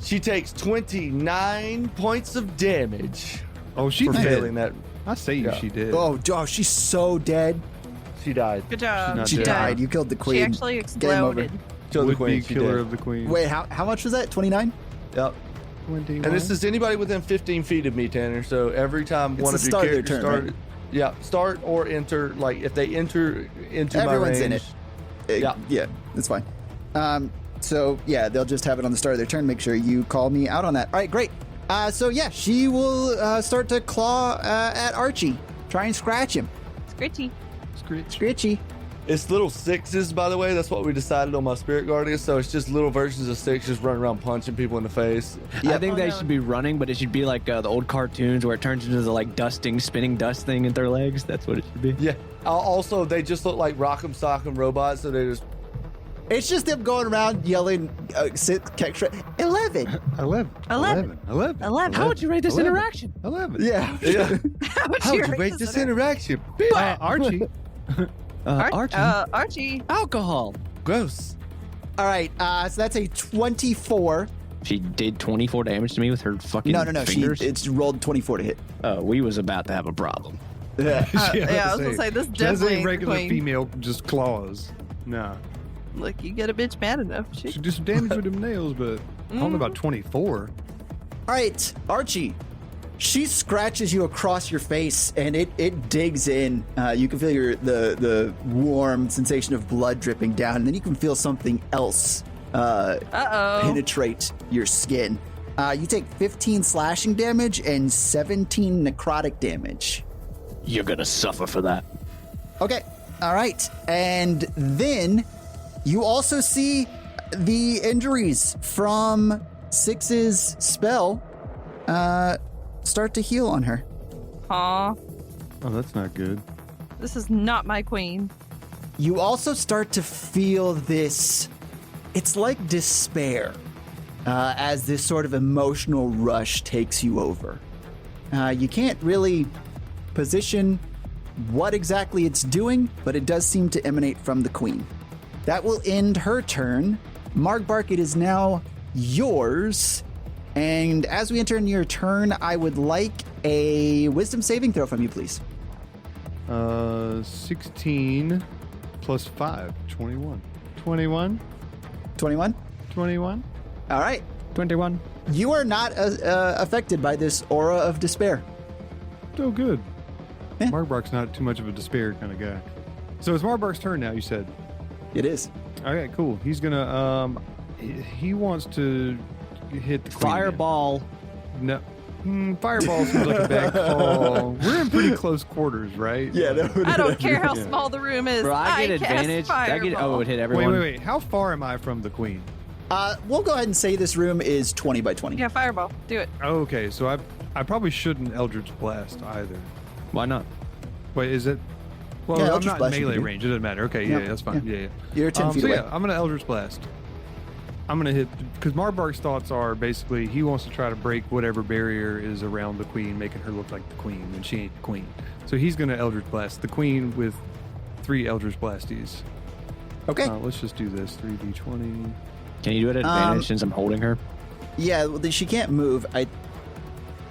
She takes 29 points of damage Oh, she for did. failing that. I say Yeah. she did. Oh, she's so dead. She died. Good job. not She dead. died. You killed the queen. She actually Game over. exploded. Killed the Would queen. be She killer did. of the queen. Wait, how much was that? 29? Yep. 21? And this is anybody within 15 feet of me, Tanner. So every time It's one the of your start of their characters turn, start, yeah, start or enter. Like if they enter into Everyone's my in range, it. Yeah. Yeah, that's fine. So yeah, they'll just have it on the start of their turn. Make sure you call me out on that. All right, great. So yeah, she will start to claw at Archie. Try and scratch him. Scritchy. Scritchy. It's little sixes, by the way. That's what we decided on my spirit guardian. So it's just little versions of sixes running around punching people in the face. I think Oh, they no. should be running, but it should be like the old cartoons where it turns into the like spinning dust thing in their legs. That's what it should be. Yeah. Also, they just look like Rock'em Sock'em robots. So they just It's just them going around yelling, 11. 11. How would you rate this 11. interaction? 11. Yeah. yeah. How would How you would you rate this interaction? Archie. Archie. Archie. Alcohol. Gross. All right, so that's a 24. She did 24 damage to me with her fucking No. fingers. It's rolled 24 to hit. We was about to have a problem. Yeah. Yeah, I was gonna say this That's definitely a ain't the regular queen. female just claws. Nah. Look, you get a bitch mad enough. She, She do some damage with them nails, but I don't know about 24. All right, Archie. She scratches you across your face, and it digs in. You can feel the warm sensation of blood dripping down, and then you can feel something else penetrate your skin. You take 15 slashing damage and 17 necrotic damage. You're gonna suffer for that. Okay, all right, and then you also see the injuries from Six's spell start to heal on her. Aw, Oh, that's not good. this is not my queen. You also start to feel this, it's like despair, as this sort of emotional rush takes you over. You can't really position what exactly it's doing, but it does seem to emanate from the queen. That will end her turn. Markbark, it is now yours. And as we enter into your turn, I would like a wisdom saving throw from you, please. 16 plus 5, 21. 21? 21? 21? All right. 21. You are not affected by this aura of despair. Still good. Yeah. Markbark's not too much of a despair kind of guy. So it's Markbark's turn now, you said. It is. All right, cool. He's gonna he wants to hit the queen. Fireball. No. Fireball seems like a bad call. We're in pretty close quarters, right? I don't care how Yeah. small the room is. Bro, I get cast advantage. I get. fireball. Oh, it hit Wait, everyone. wait. How far am I from the queen? We'll go ahead and say this room is 20 by 20. Yeah, fireball. Do it. Okay, so I probably shouldn't Eldritch Blast either. Why not? Wait, is it? Well, Yeah, I'm Eldritch not in Blast you melee can do. range. It doesn't matter. Okay, yeah, that's fine. Yeah. You're 10 feet so away. yeah, I'm gonna Eldritch Blast. I'm gonna hit because Marbark's thoughts are basically he wants to try to break whatever barrier is around the queen, making her look like the queen when she ain't the queen. So he's gonna Eldritch Blast the queen with 3 Eldritch Blasties. Okay. Let's just do this. 3d20. Can you do it at advantage since I'm holding her? Yeah, well, she can't move.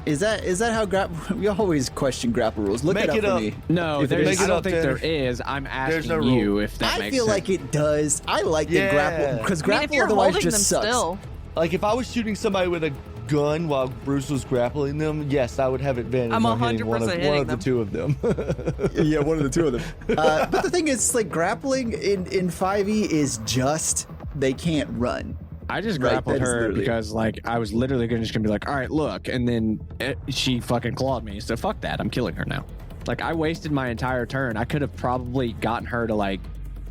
Is that how grapple? We always question grapple rules. Look Make it up it for up. me. No, If it is- I don't up think there. there is. I'm asking no you rule. if that I makes feel sense. like it does. I like the grapple because I mean, if grapple you're otherwise holding just them sucks. still. Like if I was shooting somebody with a gun while Bruce was grappling them, yes, I would have advantage I'm on hitting one 100% of hitting the them. 2 of them. Yeah, one of the 2 of them. But the thing is, like grappling in 5e is just they can't run. I just Right, grappled that is her literally- because like I was literally just gonna be like, all right, look, and then she fucking clawed me. So fuck that. I'm killing her now. Like I wasted my entire turn. I could have probably gotten her to I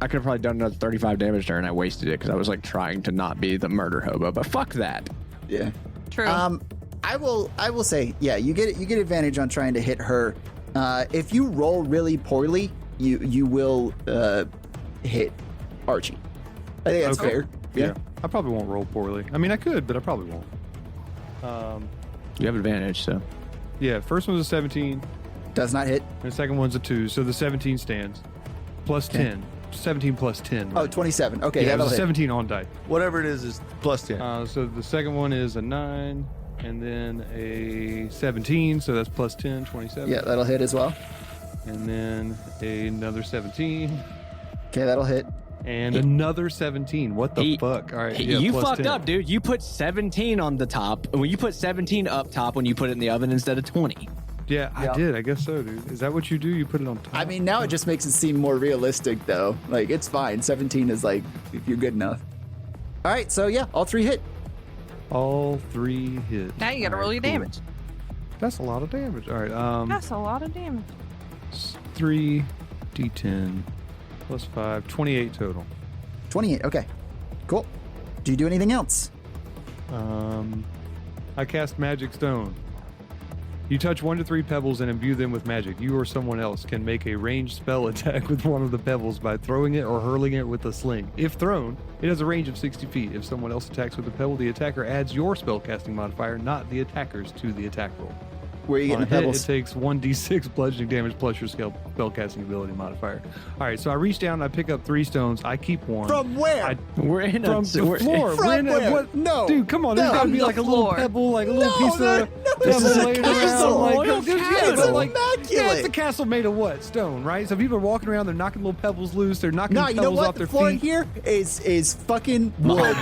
could have probably done another 35 damage to her, and I wasted it because I was like trying to not be the murder hobo. But fuck that. Yeah. True. I will say, yeah, you get advantage on trying to hit her. If you roll really poorly, you will hit Archie. I think that's Okay. fair. Yeah. I probably won't roll poorly. I mean, I could, but I probably won't. You have advantage, so Yeah, first one's a 17, Does not hit. and the second one's a 2, so the 17 stands. Plus Okay. 10. 17 plus 10. Oh, Right? 27. Okay, yeah, it that'll was a hit. 17 on die. Whatever it is plus 10. So the second one is a 9, and then a 17, so that's plus 10, 27. Yeah, that'll hit as well. And then another 17, Okay, that'll hit. and another 17. What the fuck? All right, yeah, you plus fucked 10. up, dude. You put 17 on the top. Well, you put 17 up top when you put it in the oven instead of 20. Yeah, I did. I guess so, dude. Is that what you do? You put it on top? I mean, now it just makes it seem more realistic, though. Like, it's fine. 17 is like, if you're good enough. All right, so yeah, all 3 hit. All 3 hit. Now you gotta All roll right, your cool. damage. That's a lot of damage. All right, That's a lot of damage. 3 d10 plus 5, 28 total. 28. Okay, cool. Do you do anything else? I cast Magic Stone. You touch 1 to 3 pebbles and imbue them with magic. You or someone else can make a ranged spell attack with one of the pebbles by throwing it or hurling it with a sling. If thrown, it has a range of 60 feet. If someone else attacks with a pebble, the attacker adds your spellcasting modifier, not the attacker's, to the attack roll. Where are you On a getting the hit, pebbles? it takes 1d6 bludgeoning damage plus your spellcasting ability modifier. All right, so I reach down, I pick up 3 stones, I keep 1. From where? We're in From the floor. From We're in where? what? No. Dude, come on. There's No. got to be From like the a little floor. pebble, like a little No, piece of no, pebble this is a laying castle. around. Royal Like, castle. but like, Immaculate. yeah, it's a castle made of what? Stone, right? So people are walking around, they're knocking little pebbles loose, they're knocking No, you know pebbles what? off The their floor feet. here is fucking wood.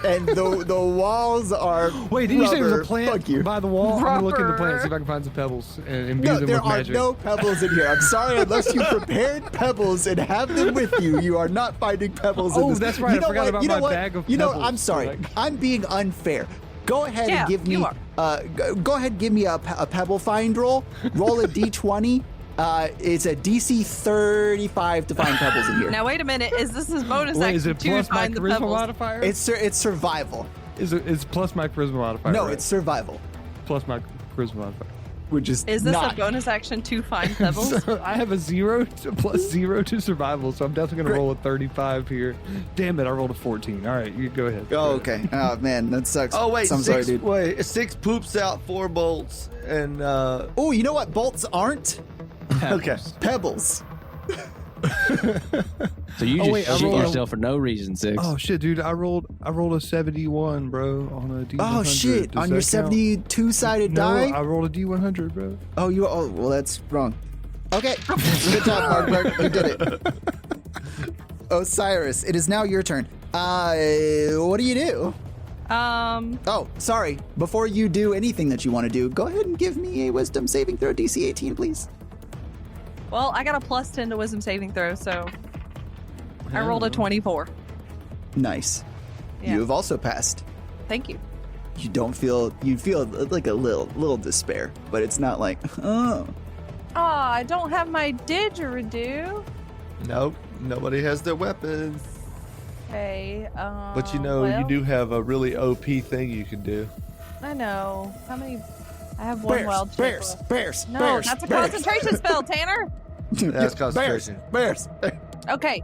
And the walls are Wait, did you say there was rubber. a plant Fuck you. by the wall? I'm gonna look in the plant, Rubber. see if I can find some pebbles and imbue No, them there with are magic. no pebbles in here. I'm sorry, unless you prepared pebbles and have them with you, you are not finding pebbles in Oh, this. that's right. You I know forgot what? about You know my what? bag of You know, pebbles. I'm sorry. Like- I'm being unfair. Go ahead Yeah, and give me. you are. Go ahead and give me a pebble find roll. Roll a d20. It's a DC 35 to find pebbles in here. Now wait a minute. Is this his bonus Wait, action is it to plus my find the charisma pebbles? modifier? It's survival. It's plus my charisma modifier. No, right? it's survival, plus my charisma modifier. which is Is this not. a bonus action to find pebbles? So I have a 0 to plus 0 to survival, so I'm definitely gonna Great. roll a 35 here. Damn it, I rolled a 14. All right, you go ahead. Oh, okay. Oh man, that sucks. Oh wait, I'm sorry, dude. 6 poops out 4 bolts and Oh, you know what bolts aren't? okay. Pebbles. So you Oh, just wait, I shit rolled a- yourself for no reason, Six. Oh shit, dude, I rolled a 71, bro, on a D100. Oh shit! Does On your that count? 72-sided No, die. I rolled a D100, bro. Oh, you. Oh, well, that's wrong. Okay. Good job, Mark. You did it. Osiris, it is now your turn. What do you do? Oh, sorry. Before you do anything that you want to do, go ahead and give me a Wisdom saving throw, DC 18, please. Well, I got a plus 10 to wisdom saving throw, so I rolled a 24. Nice. Yeah. You have also passed. Thank you. You don't feel. You feel like a little despair, but it's not like, oh. Ah, I don't have my didgeridoo. Nope, nobody has their weapons. Okay. But you know, you do have a really OP thing you can do. I know. How many? I have one wild shape left. Bears. No, Bears, that's a bears. concentration spell, Tanner. That's concentration. Bears. Okay.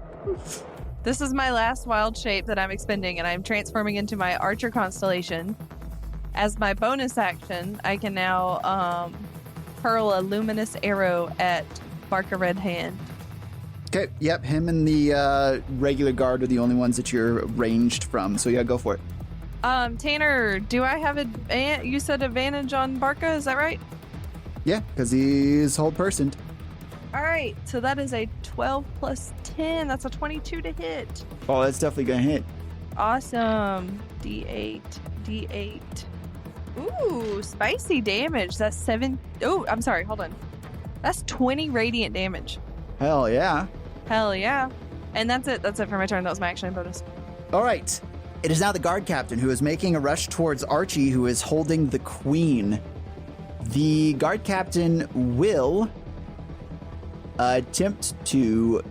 This is my last wild shape that I'm expending, and I'm transforming into my Archer constellation. As my bonus action, I can now hurl a luminous arrow at Barkha Red Hand. Okay, yep, him and the regular guard are the only ones that you're ranged from, so yeah, go for it. Tanner, do I have you said advantage on Barkha, is that right? Yeah, because he's whole personed. All right, so that is a 12 plus 10. That's a 22 to hit. Oh, that's definitely gonna hit. Awesome. D8. Ooh, spicy damage. That's 7. Oh, I'm sorry. Hold on. That's 20 radiant damage. Hell yeah. Hell yeah. And that's it. That's it for my turn. That was my action and bonus. All right. It is now the guard captain who is making a rush towards Archie, who is holding the queen. The guard captain will attempt to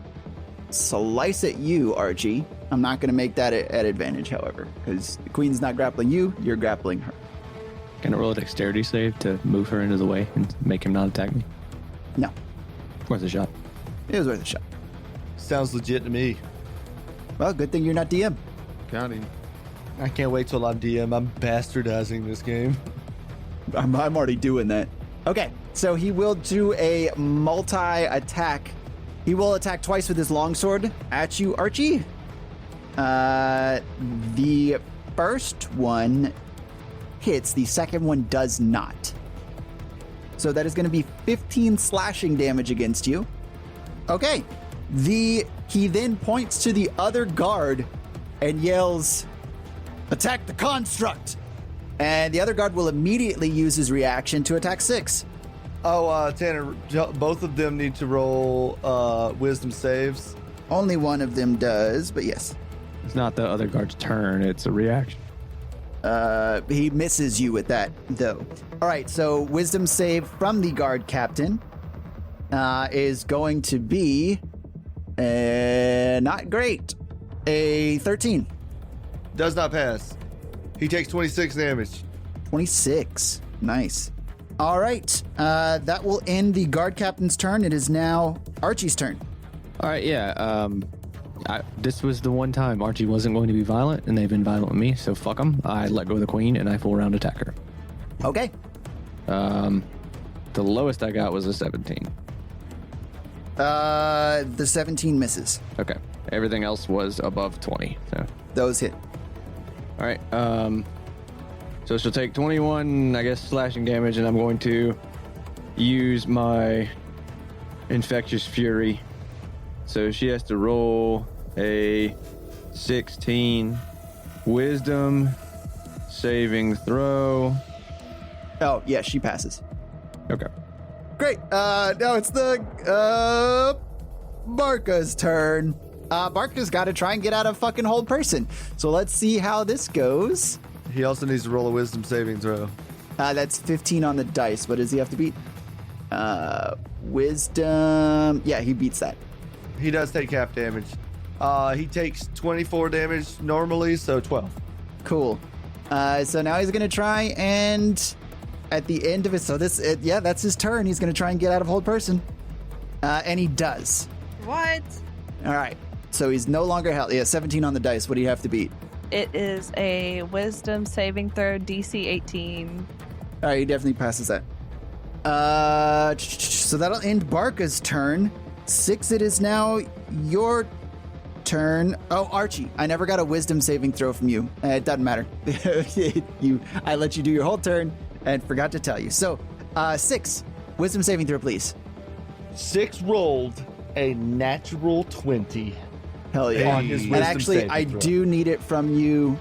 slice at you, Archie. I'm not going to make that at advantage, however, because the queen's not grappling you, you're grappling her. Can I roll a dexterity save to move her into the way and make him not attack me? No. Worth a shot. It was worth a shot. Sounds legit to me. Well, good thing you're not DM. Counting. I can't wait till I'm DM. I'm bastardizing this game. I'm already doing that. Okay, so he will do a multi-attack. He will attack twice with his longsword at you, Archie. The first one hits. The second one does not. So that is going to be 15 slashing damage against you. Okay. He then points to the other guard and yells, "Attack the construct!" And the other guard will immediately use his reaction to attack 6. Oh, Tanner, both of them need to roll wisdom saves. Only one of them does, but yes. It's not the other guard's turn, it's a reaction. He misses you with that, though. All right, so wisdom save from the guard captain is going to be not great. A 13. Does not pass. He takes 26 damage. 26. Nice. All right, that will end the guard captain's turn. It is now Archie's turn. All right, yeah. This was the one time Archie wasn't going to be violent, and they've been violent with me, so fuck them. I let go of the queen, and I full round attack her. Okay. The lowest I got was a 17. The 17 misses. Okay. Everything else was above 20, so. Those hit. All right. So she'll take 21, I guess, slashing damage, and I'm going to use my Infectious Fury. So she has to roll a 16 Wisdom saving throw. Oh, yeah, she passes. Okay. Great. Now it's the Barkha's turn. Barkha's got to try and get out of fucking hold person. So let's see how this goes. He also needs to roll a wisdom saving throw. That's 15 on the dice. What does he have to beat? Wisdom. Yeah, he beats that. He does take half damage. He takes 24 damage normally, so 12. Cool. So now he's going to try and at the end of it, so that's his turn. He's going to try and get out of hold person. And he does. What? All right. So he's no longer held. Yeah, 17 on the dice. What do you have to beat? It is a wisdom saving throw, DC 18. All right, he definitely passes that. So that'll end Barkha's turn. 6, it is now your turn. Oh, Archie, I never got a wisdom saving throw from you. It doesn't matter. I let you do your whole turn and forgot to tell you. So, 6, wisdom saving throw, please. 6 rolled a natural 20. Hell yeah. On his And wisdom actually, saving I throw. do need it from you.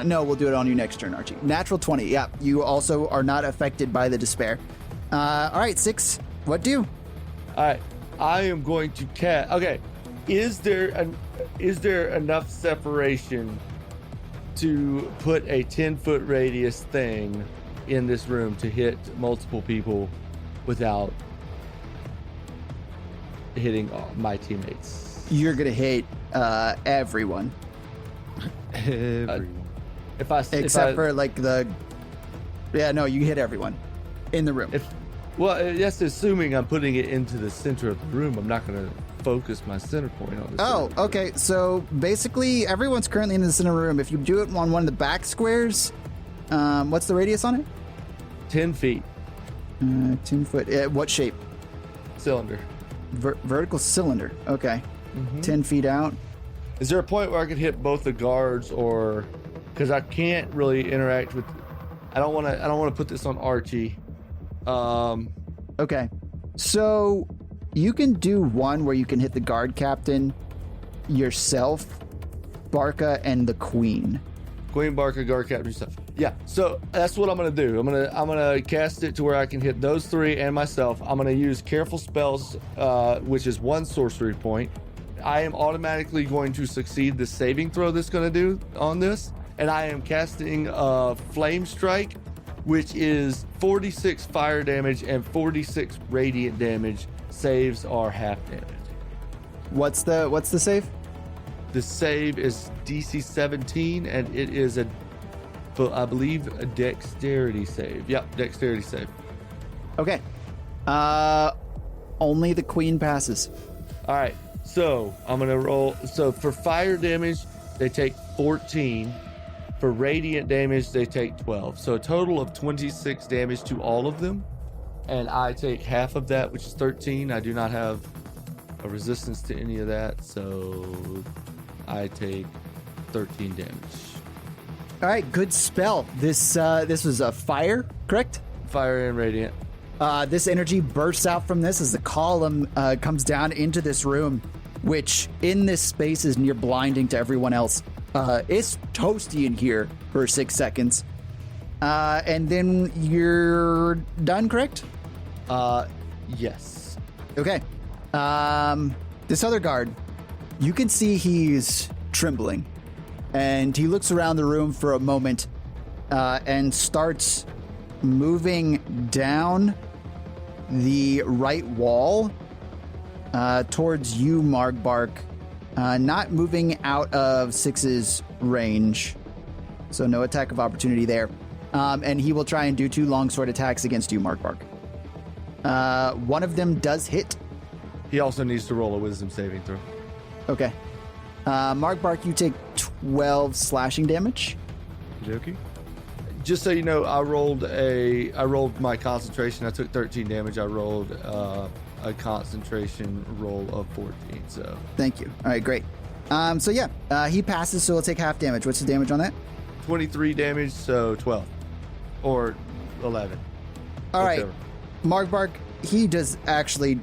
No, we'll do it on you next turn, Archie. Natural 20. Yeah, you also are not affected by the despair. All right, 6. What do? All right, I am going to cast. Okay, is there enough separation to put a 10-foot radius thing in this room to hit multiple people without hitting my teammates? You're going to hit everyone. Everyone. Except for like the. Yeah, no, you hit everyone in the room. That's assuming I'm putting it into the center of the room. I'm not going to focus my center point on this. Oh, okay. So basically, everyone's currently in the center room. If you do it on one of the back squares, what's the radius on it? 10 feet. 10 foot. What shape? Cylinder. Vertical cylinder. Okay. Mm-hmm. 10 feet out. Is there a point where I could hit both the guards, or because I can't really interact with? I don't want to put this on Archie. Okay. So you can do one where you can hit the guard captain, yourself, Barkha, and the queen. Queen, Barkha, guard captain, stuff. Yeah. So that's what I'm gonna do. I'm gonna cast it to where I can hit those three and myself. I'm gonna use careful spells, which is 1 sorcery point. I am automatically going to succeed the saving throw that's gonna do on this, and I am casting Flame Strike, which is 46 fire damage and 46 radiant damage. Saves are half damage. What's the save? The save is DC 17, and it is I believe a dexterity save. Yep, dexterity save. Okay. Only the queen passes. All right, so I'm gonna roll. So for fire damage, they take 14. For radiant damage, they take 12. So a total of 26 damage to all of them. And I take half of that, which is 13. I do not have a resistance to any of that. So I take 13 damage. All right, good spell. This was a fire, correct? Fire and radiant. This energy bursts out from this as the column comes down into this room, which in this space is near blinding to everyone else. It's toasty in here for 6 seconds. And then you're done, correct? Yes. Okay. This other guard, you can see he's trembling. And he looks around the room for a moment and starts moving down the right wall towards you, Margbark. Not moving out of 6's range. So no attack of opportunity there. And he will try and do 2 longsword attacks against you, Margbark. One of them does hit. He also needs to roll a wisdom saving throw. Okay. Margbark, you take 12 slashing damage. Jokey? Just so you know, I rolled my concentration. I took 13 damage. I rolled a concentration roll of 14. So thank you. All right, great. He passes, so he'll take half damage. What's the damage on that? 23 damage, so 12 or 11. All right, Margbark, he does actually.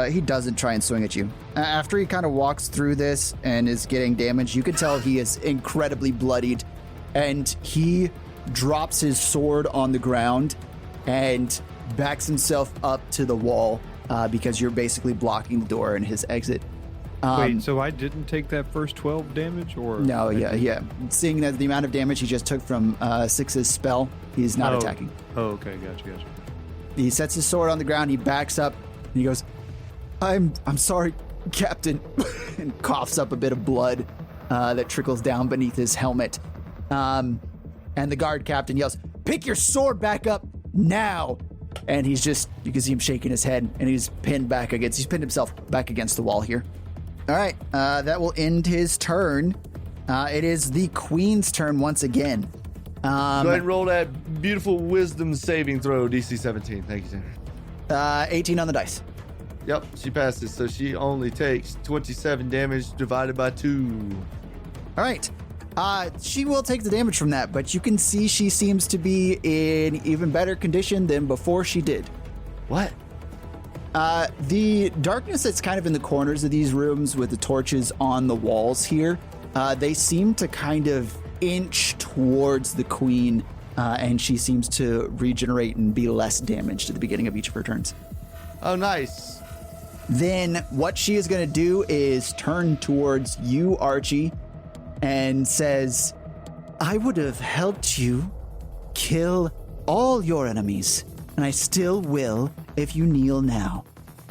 He doesn't try and swing at you. After he kind of walks through this and is getting damaged, you can tell he is incredibly bloodied, and he drops his sword on the ground and backs himself up to the wall because you're basically blocking the door and his exit. Wait, so I didn't take that first 12 damage, or? No, yeah. Seeing that the amount of damage he just took from 6's spell, he's not attacking. Oh, okay, gotcha. He sets his sword on the ground, he backs up, and he goes, I'm sorry, Captain, and coughs up a bit of blood that trickles down beneath his helmet. And the guard captain yells, "Pick your sword back up now!" And you can see him shaking his head, and he's pinned himself back against the wall here. All right, that will end his turn. It is the queen's turn once again. Go ahead and roll that beautiful wisdom saving throw, DC 17. Thank you, Tanner. 18 on the dice. Yep, she passes, so she only takes 27 damage divided by 2. All right. She will take the damage from that, but you can see she seems to be in even better condition than before she did. What? The darkness that's kind of in the corners of these rooms with the torches on the walls here, they seem to kind of inch towards the queen, and she seems to regenerate and be less damaged at the beginning of each of her turns. Oh, nice. Then what she is going to do is turn towards you, Archie, and says, "I would have helped you kill all your enemies, and I still will if you kneel now.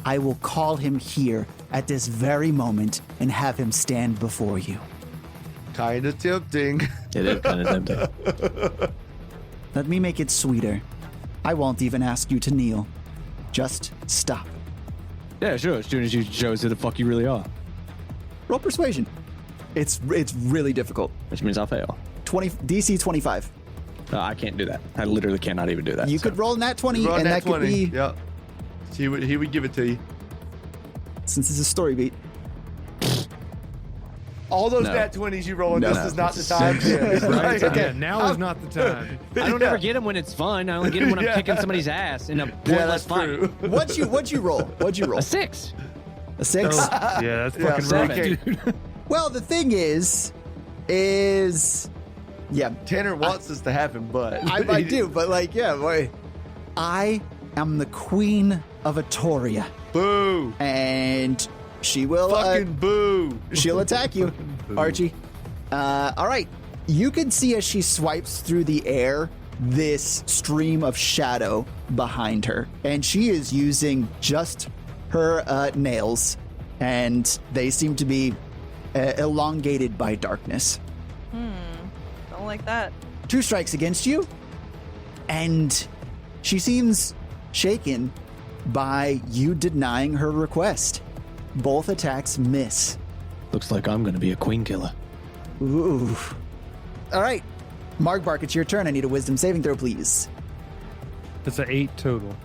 I will call him here at this very moment and have him stand before you." kind of tempting. It is kind of tempting. Let me make it sweeter. I won't even ask you to kneel. Just stop. Yeah, sure. As soon as you show us who the fuck you really are. Roll persuasion. It's really difficult. Which means I'll fail. DC 25. I can't do that. I literally cannot even do that. You could roll nat 20, Roll and nat that 20. could be, Yep. He would give it to you. since it's a story beat. All those No. nat 20s you roll, and No, this no. is not the time. Yeah, Right? right. Yeah, now is not the time. I don't ever get them when it's fun. I only get them when I'm Yeah. kicking somebody's ass in a Yeah, pointless that's fight. true. What'd you roll? What'd you roll? A 6. A 6? Yeah, that's Yeah, fucking seven. right, dude. Well, the thing is, yeah, Tanner wants this to happen, but I do, but like, yeah, boy, I am the queen of Atoria, Boo! and she will, Fucking boo! she'll attack you, Archie. All right, you can see as she swipes through the air this stream of shadow behind her, and she is using just her nails, and they seem to be elongated by darkness. Don't like that. 2 strikes against you, and she seems shaken by you denying her request. Both attacks miss. Looks like I'm going to be a queen killer. Ooh. All right, Markbark, it's your turn. I need a wisdom saving throw, please. That's an 8 total.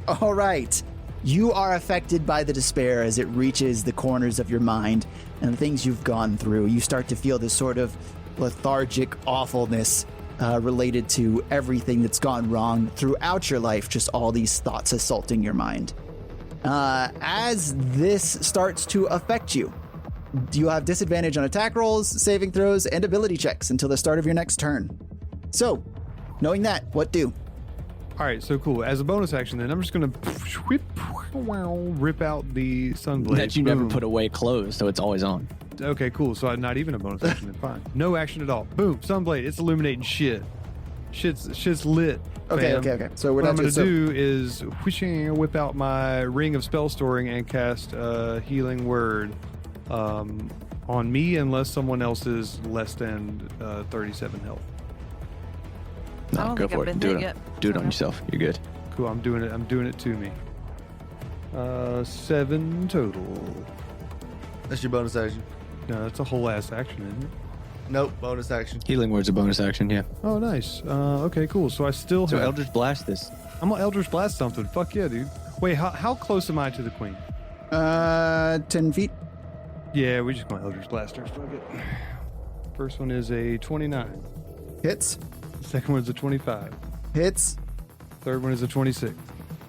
All right. You are affected by the despair as it reaches the corners of your mind and the things you've gone through. You start to feel this sort of lethargic awfulness related to everything that's gone wrong throughout your life, just all these thoughts assaulting your mind. As this starts to affect you, you have disadvantage on attack rolls, saving throws, and ability checks until the start of your next turn. So, knowing that, what do? All right, so cool. As a bonus action, then I'm just gonna rip out the sunblade. That you never Boom. put away closed, so it's always on. Okay, cool. So I'm not even a bonus action. Then fine. No action at all. Boom. Sunblade. It's illuminating shit. Shit's lit. Okay, fam. okay. So we're What I'm not gonna just do is whip out my ring of spell storing and cast healing word on me, unless someone else is less than 37 health. No, I don't go think for I've it. been Do there it. yet. Do it on Okay. yourself. You're good. Cool. I'm doing it to me. 7 total. That's your bonus action. No, that's a whole ass action, isn't it? Nope, bonus action. Healing word's a bonus action, yeah. Oh, nice. Okay, cool. So I still So have. Eldritch Blast this. I'm gonna Eldritch Blast something. Fuck yeah, dude. Wait, how close am I to the queen? 10 feet. Yeah, we're just gonna Eldritch Blast her. Fuck it. First one is a 29. Hits. The second one's a 25. Hits. Third one is a 26.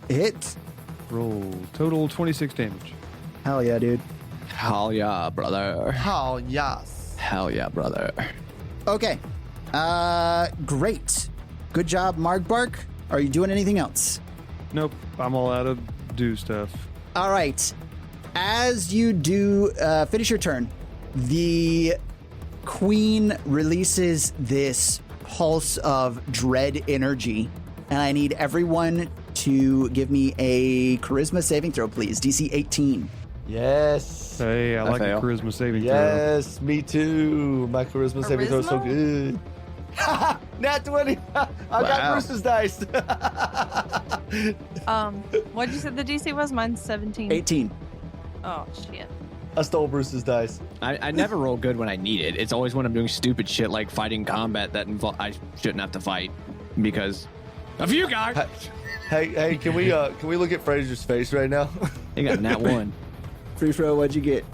Hits. Roll. Total 26 damage. Hell yeah, dude. Hell yeah, brother. Oh, yes. Hell yeah, brother. Okay. Great. Good job, Markbark. Are you doing anything else? Nope. I'm all out of do stuff. All right. As you do finish your turn, the queen releases this pulse of dread energy, and I need everyone to give me a charisma saving throw, please. DC 18. Yes. Hey, I like fail. a charisma saving throw. Yes, me too. My charisma saving throw is so Charisma? good. Nat 20. I got Bruce's dice. What'd you say the DC was? Mine's 17. 18. Oh shit. I stole Bruce's dice. I never roll good when I need it. It's always when I'm doing stupid shit like fighting combat that I shouldn't have to fight because of you guys. Hey, can we look at Fraser's face right now? They got nat 1. Free throw, what'd you get?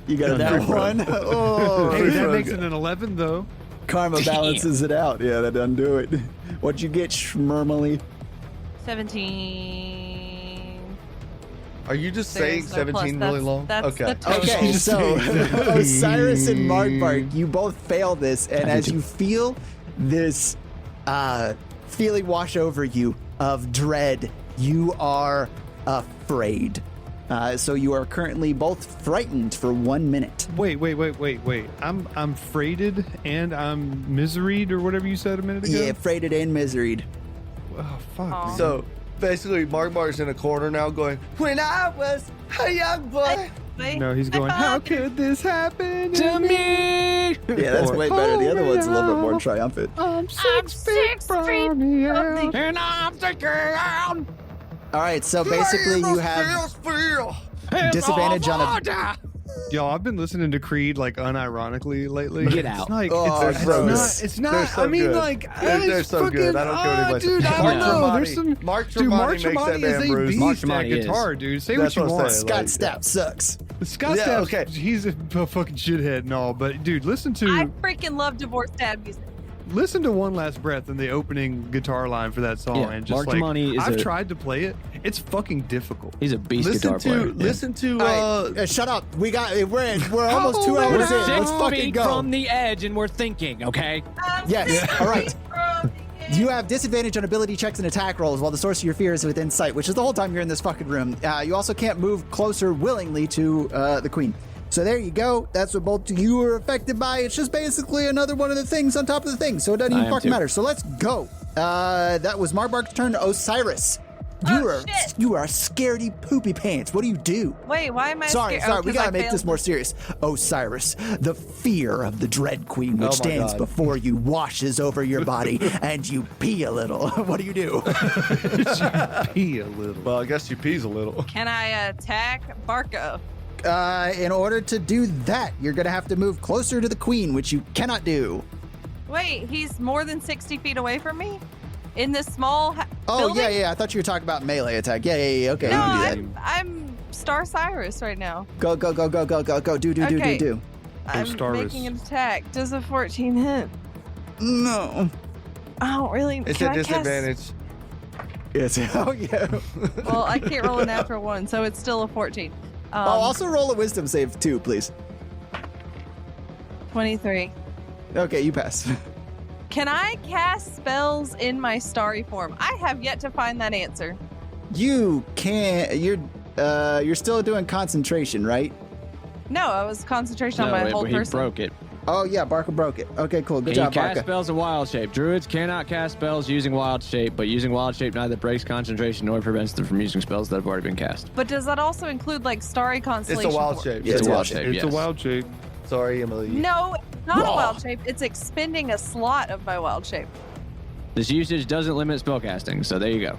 You got a Yeah, nat free throw. one? Oh, Hey, Free that throw. makes it an 11, though. karma balances it out. Yeah, that doesn't do it. What'd you get, Schmermally? 17. Are you just There's saying no 17 plus. really long? That's Okay. the total. Okay, so Osiris and Markbark, you both fail this, and I as did too. you feel this feeling wash over you of dread, you are afraid. So you are currently both frightened for 1 minute. Wait. I'm freighted and I'm miseried or whatever you said a minute ago? Yeah, frighted and miseried. Oh, fuck. Aw. man. So basically, Markbark's in a corner now going, "When I was a young boy, way? No, he's going, how could this happen To me! Yeah, that's way better. The other one's a little bit more triumphant. I'm 6 feet from the edge. And I'm thinking... All right, so basically you have disadvantage on a... Yo, I've been listening to Creed like unironically lately. Get It's out. like, Oh, it's gross. not. It's They're not. so I mean, good. like, They're it's so fucking, good. I don't care what anybody dude, says. I don't know. There's some. Mark Dude, Mark Tremonti makes that Tremonti is man a bruise. Mark beast at Tremonti is. guitar, dude. Say That's what you what I'm want. saying. Scott Like, Stapp sucks. Scott Yeah, Stapp, okay. he's a fucking shithead and all, but dude, listen I to freaking love divorce dad music. One Last Breath in the opening guitar line for that song, Yeah, and just Mark like Tremonti is I've a- tried to play it. It's fucking difficult. He's a beast Listen guitar player. to, listen to, All right, shut up. We're almost 2 We're hours in. We're Let's 6 fucking feet go. from the edge and we're thinking, okay? Yes. All right. You have disadvantage on ability checks and attack rolls while the source of your fear is within sight, which is the whole time you're in this fucking room. You also can't move closer willingly to the queen. So there you go. That's what both of you are affected by. It's just basically another one of the things on top of the thing. So it doesn't I even am fucking too. matter. So let's go. That was Marbark's turn. Osiris. Shit. You are scaredy poopy pants. What do you do? Wait, why am I Sorry, scared? we 'Cause gotta I make failed. this more serious. Osiris, the fear of the Dread Queen, which Oh my stands God. before you, washes over your body, and you pee a little. What do you do? Pee a little. well, I guess you pees a little. Can I attack Barkha? In order to do that, you're gonna have to move closer to the Queen, which you cannot do. Wait, he's more than 60 feet away from me? In this small Oh, building? yeah. I thought you were talking about melee attack. Yeah. Okay, No, you can do that. I'm Star Cyrus right now. Go. Do. Okay. I'm Starvis. making an attack. Does a 14 hit? No. I don't really. It's can a I cast- disadvantage. Yes. Oh, yeah. Well, I can't roll a natural one, so it's still a 14. Also roll a wisdom save too, please. 23. Okay, you pass. Can I cast spells in my starry form? I have yet to find that answer. You can't. You're still doing concentration, right? No, I was concentration on No, my whole he person. broke it. Oh yeah, Barkha broke it. Okay, cool. Good He job, cast Barkha. spells in wild shape. Druids cannot cast spells using wild shape, but using wild shape neither breaks concentration nor prevents them from using spells that have already been cast. But does that also include like starry constellation? It's a wild form? shape. Yeah, It's it's a a wild wild shape. It's yes. a wild shape. Sorry, Emily. No, it's not a Raw. wild shape. It's expending a slot of my wild shape. This usage doesn't limit spellcasting, so there you go.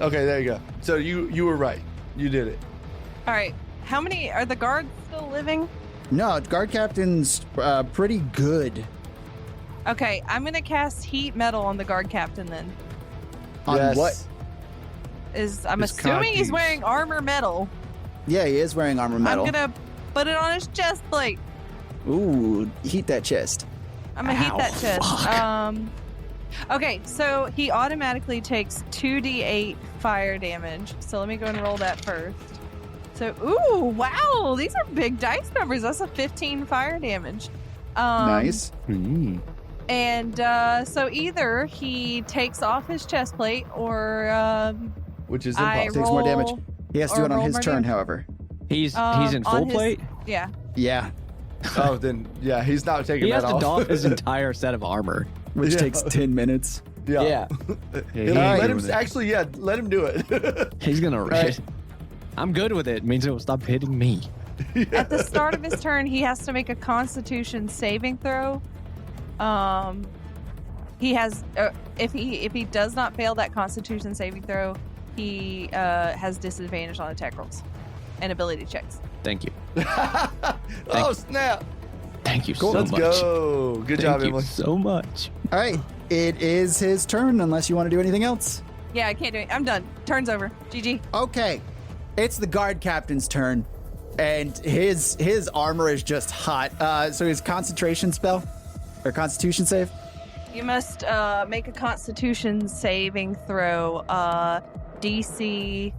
Okay, there you go. So you were right. You did it. All right. How many are the guards still living? No, guard captain's pretty good. Okay, I'm gonna cast heat metal on the guard captain then. On Yes. what? I'm His assuming he's codpiece. wearing armor metal. Yeah, he is wearing armor metal. I'm gonna put it on his chest plate. Ooh, heat that chest. I'm gonna heat Ow, that chest. fuck. Okay, so he automatically takes 2d8 fire damage. So let me go and roll that first. So, ooh, wow, these are big dice numbers. That's a 15 fire damage. Nice. And so either he takes off his chest plate, or Which is I impossible. Takes more damage. roll- He has to do or it on roll his more turn, damage. however. He's in on full his- plate. Yeah. Yeah, Oh, then yeah, he's not taking He that has to off. doff his entire set of armor. which Yeah. takes 10 minutes. yeah. Yeah, Yeah, He'll- he ain't let doing him it. actually. Yeah, let him do it. he's gonna. Right. I'm good with it. It means it will stop hitting me. At the start of his turn, he has to make a Constitution saving throw. He has if he does not fail that Constitution saving throw, he has disadvantage on attack rolls and ability checks. Thank you. Oh snap! Thank you Cool. so Let's much. go. Good Thank job, you Emily. so much. All right, it is his turn unless you want to do anything else. Yeah, I can't do it. I'm done. Turn's over. GG. Okay, it's the guard captain's turn, and his armor is just hot. So his concentration spell or constitution save. You must make a Constitution saving throw. DC.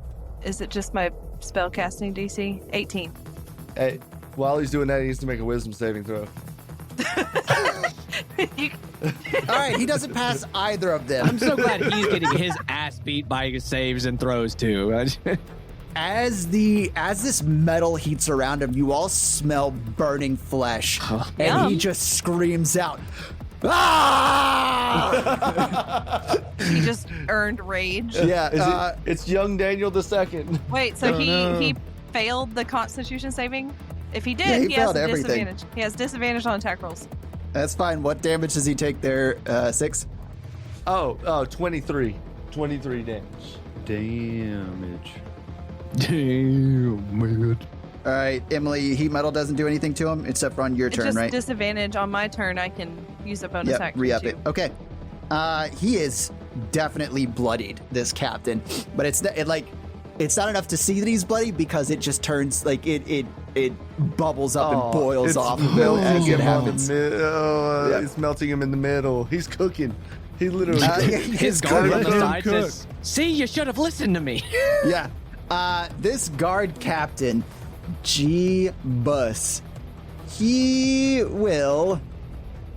Is it just my spellcasting DC? 18. Hey, while he's doing that, he needs to make a wisdom saving throw. All right, he doesn't pass either of them. I'm so glad he's getting his ass beat by his saves and throws too. As this metal heats around him, you all smell burning flesh, and he Yum. just screams out, "Ah!" He just earned rage. Yeah, Is it's young Daniel II. Wait, so Oh, he no. he failed the Constitution saving? If he did, Yeah, he he has failed a everything. disadvantage. He has disadvantage on attack rolls. That's fine. What damage does he take there, 6? Oh, 23. 23 damage. Damage. Damn, man. All right, Emily, heat metal doesn't do anything to him except for on your It's turn, just right? disadvantage on my turn. I can use a bonus Yep, action re-up too. it. Okay. He is definitely bloodied, this captain, but it's not enough to see that he's bloody because it just turns like it bubbles up and boils it's off melting as it him on the happens. Yeah. It's melting him in the middle. He's cooking. He literally. His guard on the Let him side cook. says, "See, you should have listened to me." Yeah. This guard captain, G. Bus, he will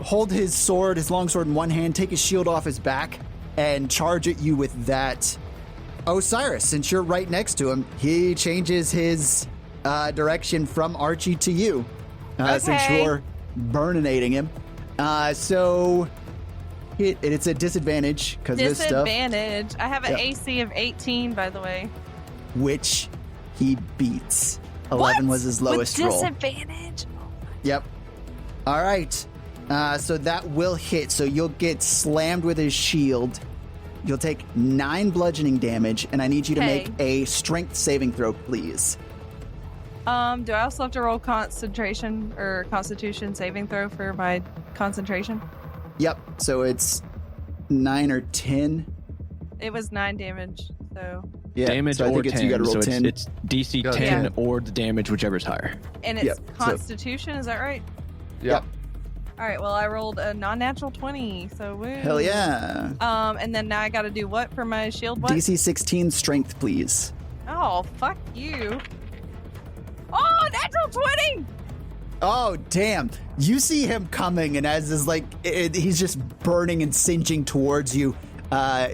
hold his sword, his long sword in one hand, take his shield off his back, and charge at you with that. Osiris, since you're right next to him, he changes his direction from Archie to you, since Okay. you're burninating him. So it's a disadvantage because this stuff, Disadvantage. I have an Yep. AC of 18, by the way. which he beats. 11 What? was his lowest With roll. disadvantage? Yep. All right. So that will hit. So you'll get slammed with his shield. You'll take 9 bludgeoning damage, and I need you to make a strength saving throw, please. Do I also have to roll concentration or constitution saving throw for my concentration? Yep. So it's 9 or 10. It was 9 damage, so Yeah. Damage so I or think 10. you got to roll so 10. it's DC Got 10 10. or the damage, whichever's higher. and it's Yep, so- constitution, is that right? Yeah. All right, well I rolled a non-natural 20, so woo. Hell yeah. And then now I got to do what for my shield? What? DC 16 strength, please. Oh, fuck you. Oh, natural 20! Oh, damn. You see him coming, and as is he's just burning and singeing towards you,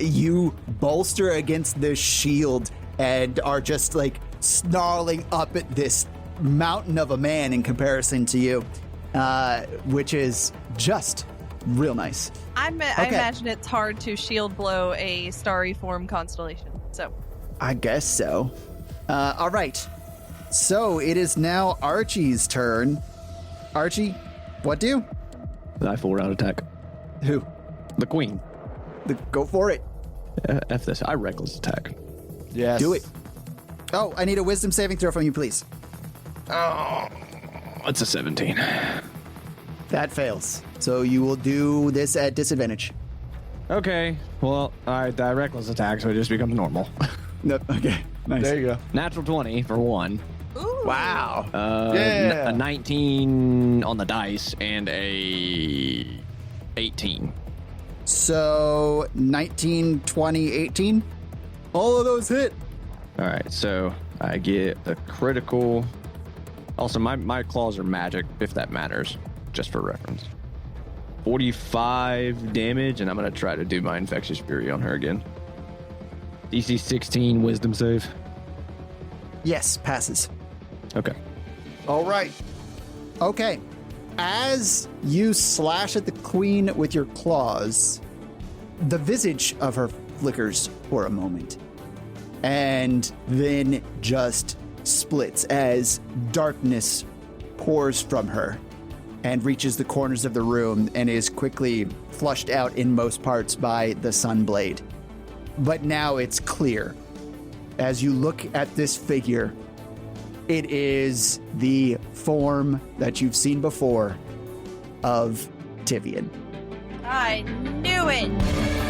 you bolster against the shield and are just snarling up at this mountain of a man in comparison to you, which is just real nice. I Okay. imagine it's hard to shield blow a starry form constellation, so. I guess so. All right. So it is now Archie's turn. Archie, what do? I full round attack. Who? The queen. Go for it. F this. I reckless attack. Yes. Do it. Oh, I need a wisdom saving throw from you, please. Oh, it's a 17. That fails. So you will do this at disadvantage. Okay. Well, all right. I reckless attack, so it just becomes normal. Nope. Okay. Nice. There you go. Natural 20 for 1. Ooh. Wow. Yeah. A 19 on the dice and a 18. So 19, 20, 18. All of those hit. All right, so I get a critical. Also, my claws are magic, if that matters, just for reference. 45 damage, and I'm going to try to do my Infectious Fury on her again. DC 16 Wisdom save. Yes, passes. Okay. All right. Okay. As you slash at the queen with your claws, the visage of her flickers for a moment and then just splits as darkness pours from her and reaches the corners of the room and is quickly flushed out in most parts by the sunblade. But now it's clear. As you look at this figure, it is the form that you've seen before of Tivian. I knew it!